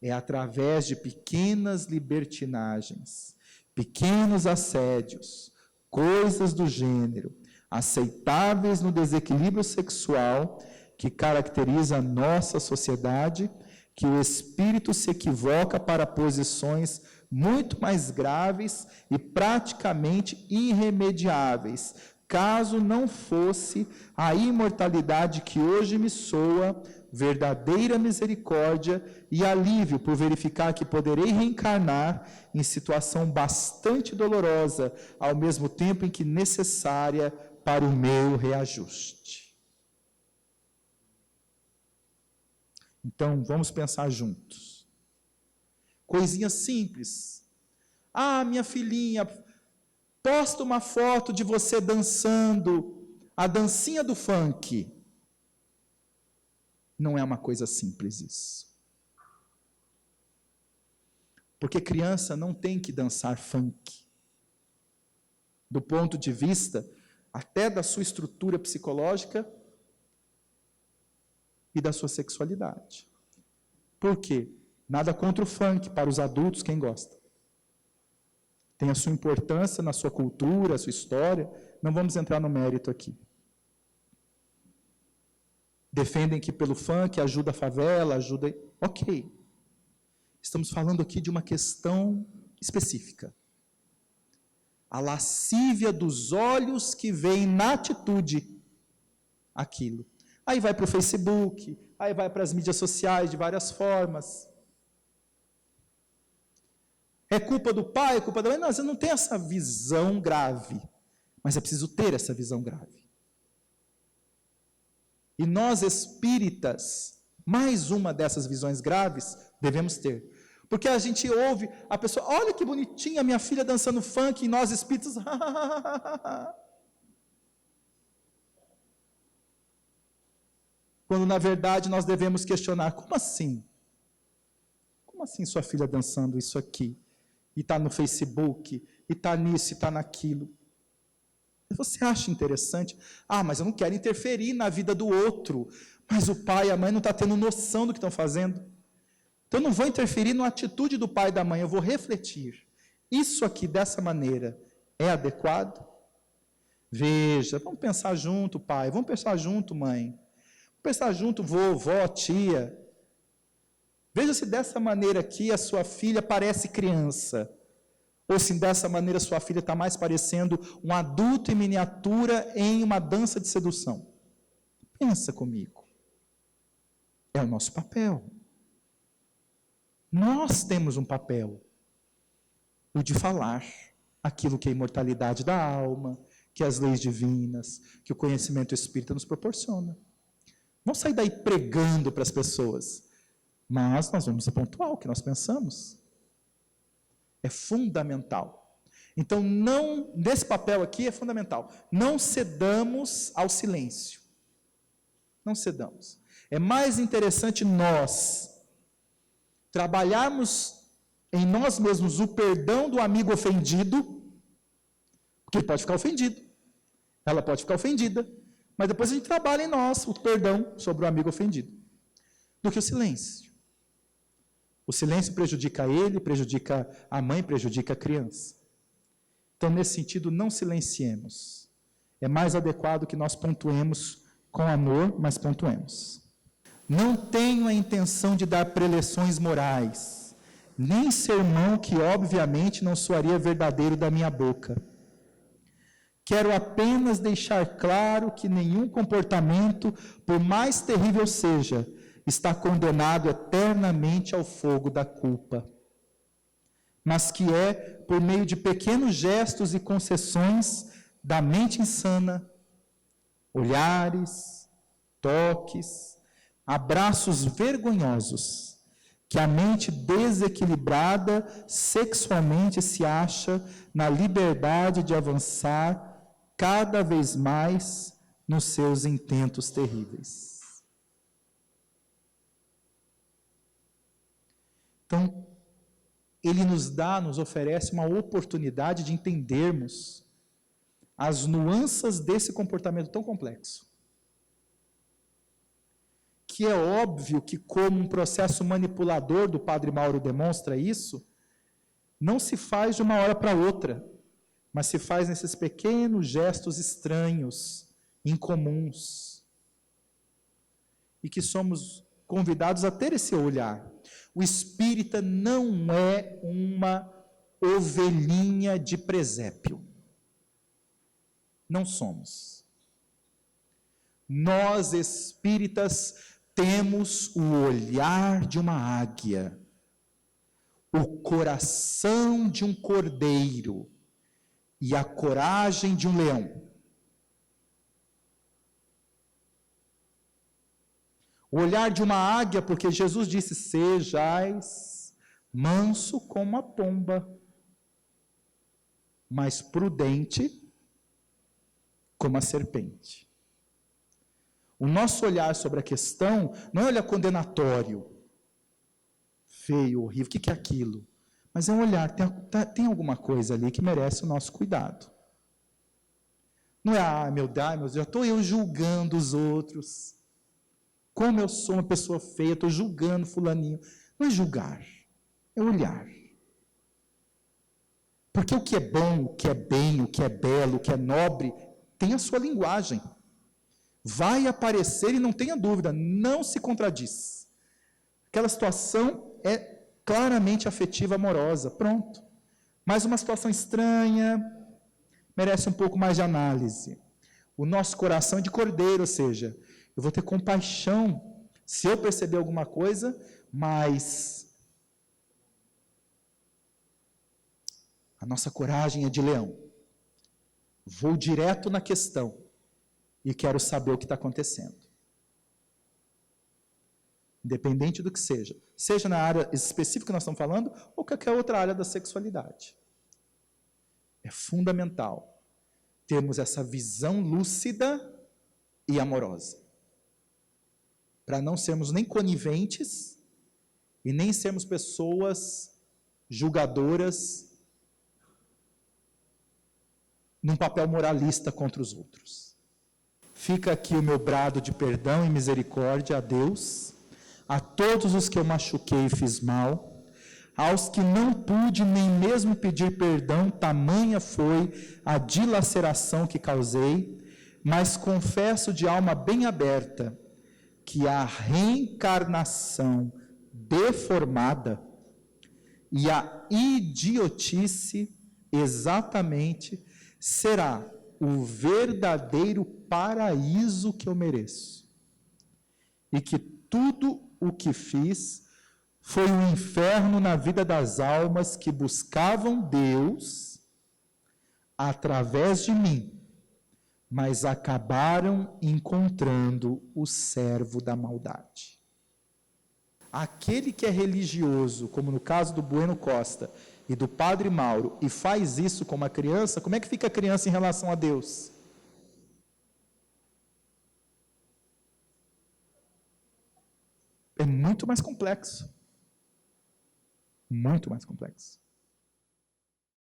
É através de pequenas libertinagens, pequenos assédios, coisas do gênero, aceitáveis no desequilíbrio sexual, que caracteriza a nossa sociedade, que o espírito se equivoca para posições muito mais graves e praticamente irremediáveis, caso não fosse a imortalidade que hoje me soa, verdadeira misericórdia e alívio por verificar que poderei reencarnar em situação bastante dolorosa, ao mesmo tempo em que necessária para o meu reajuste. Então, vamos pensar juntos. Coisinhas simples. Ah, minha filhinha, posta uma foto de você dançando a dancinha do funk. Não é uma coisa simples isso. Porque criança não tem que dançar funk. Do ponto de vista até da sua estrutura psicológica e da sua sexualidade. Por quê? Nada contra o funk, para os adultos, quem gosta. Tem a sua importância na sua cultura, a sua história, não vamos entrar no mérito aqui. Defendem que pelo funk ajuda a favela, ajuda... Ok. Estamos falando aqui de uma questão específica. A lascívia dos olhos que veem na atitude aquilo. Aí vai para o Facebook, aí vai para as mídias sociais de várias formas. É culpa do pai, é culpa da mãe? Não, você não tem essa visão grave. Mas é preciso ter essa visão grave. E nós espíritas, mais uma dessas visões graves, devemos ter. Porque a gente ouve a pessoa, olha que bonitinha minha filha dançando funk, e nós espíritos, quando na verdade nós devemos questionar, como assim? Como assim sua filha dançando isso aqui? E está no Facebook, e está nisso, e está naquilo. Você acha interessante? Mas eu não quero interferir na vida do outro. Mas o pai e a mãe não estão tendo noção do que estão fazendo. Então eu não vou interferir na atitude do pai e da mãe, eu vou refletir. Isso aqui, dessa maneira, é adequado? Veja, vamos pensar junto, pai, vamos pensar junto, mãe. Vamos pensar junto, vovó, tia. Veja se dessa maneira aqui a sua filha parece criança. Ou se dessa maneira sua filha está mais parecendo um adulto em miniatura em uma dança de sedução. Pensa comigo. É o nosso papel. Nós temos um papel. O de falar aquilo que é a imortalidade da alma, que as leis divinas, que o conhecimento espírita nos proporciona. Vamos sair daí pregando para as pessoas. Mas nós vamos pontuar o que nós pensamos. É fundamental. Então, nesse papel aqui é fundamental. Não cedamos ao silêncio. Não cedamos. É mais interessante nós trabalharmos em nós mesmos o perdão do amigo ofendido, porque ele pode ficar ofendido, ela pode ficar ofendida, mas depois a gente trabalha em nós o perdão sobre o amigo ofendido, do que o silêncio. O silêncio prejudica ele, prejudica a mãe, prejudica a criança. Então, nesse sentido, não silenciemos. É mais adequado que nós pontuemos com amor, mas pontuemos. Não tenho a intenção de dar preleções morais, nem sermão que, obviamente, não soaria verdadeiro da minha boca. Quero apenas deixar claro que nenhum comportamento, por mais terrível seja, está condenado eternamente ao fogo da culpa, mas que é, por meio de pequenos gestos e concessões da mente insana, olhares, toques, abraços vergonhosos, que a mente desequilibrada sexualmente se acha na liberdade de avançar cada vez mais nos seus intentos terríveis. Então, ele nos oferece uma oportunidade de entendermos as nuances desse comportamento tão complexo. Que é óbvio que, como um processo manipulador do Padre Mauro demonstra isso, não se faz de uma hora para outra, mas se faz nesses pequenos gestos estranhos, incomuns, e que somos convidados a ter esse olhar. O espírita não é uma ovelhinha de presépio. Não somos. Nós, espíritas, temos o olhar de uma águia, o coração de um cordeiro e a coragem de um leão. O olhar de uma águia, porque Jesus disse, sejais manso como a pomba, mas prudente como a serpente. O nosso olhar sobre a questão não é olhar condenatório, feio, horrível, o que é aquilo? Mas é um olhar, tem alguma coisa ali que merece o nosso cuidado. Não é, meu Deus, já estou eu julgando os outros. Como eu sou uma pessoa feia, estou julgando fulaninho. Não é julgar, é olhar. Porque o que é bom, o que é bem, o que é belo, o que é nobre, tem a sua linguagem. Vai aparecer e não tenha dúvida, não se contradiz. Aquela situação é claramente afetiva, amorosa, pronto. Mas uma situação estranha, merece um pouco mais de análise. O nosso coração é de cordeiro, ou seja, eu vou ter compaixão se eu perceber alguma coisa, mas a nossa coragem é de leão. Vou direto na questão e quero saber o que está acontecendo. independente do que seja, seja na área específica que nós estamos falando, ou qualquer outra área da sexualidade. É fundamental termos essa visão lúcida e amorosa, para não sermos nem coniventes e nem sermos pessoas julgadoras num papel moralista contra os outros. Fica aqui o meu brado de perdão e misericórdia a Deus, a todos os que eu machuquei e fiz mal, aos que não pude nem mesmo pedir perdão, tamanha foi a dilaceração que causei, mas confesso de alma bem aberta que a reencarnação deformada e a idiotice exatamente será o verdadeiro paraíso que eu mereço. E que tudo o que fiz foi um inferno na vida das almas que buscavam Deus através de mim, mas acabaram encontrando o servo da maldade. Aquele que é religioso, como no caso do Bueno Costa e do Padre Mauro, e faz isso com uma criança, como é que fica a criança em relação a Deus? É muito mais complexo. Muito mais complexo.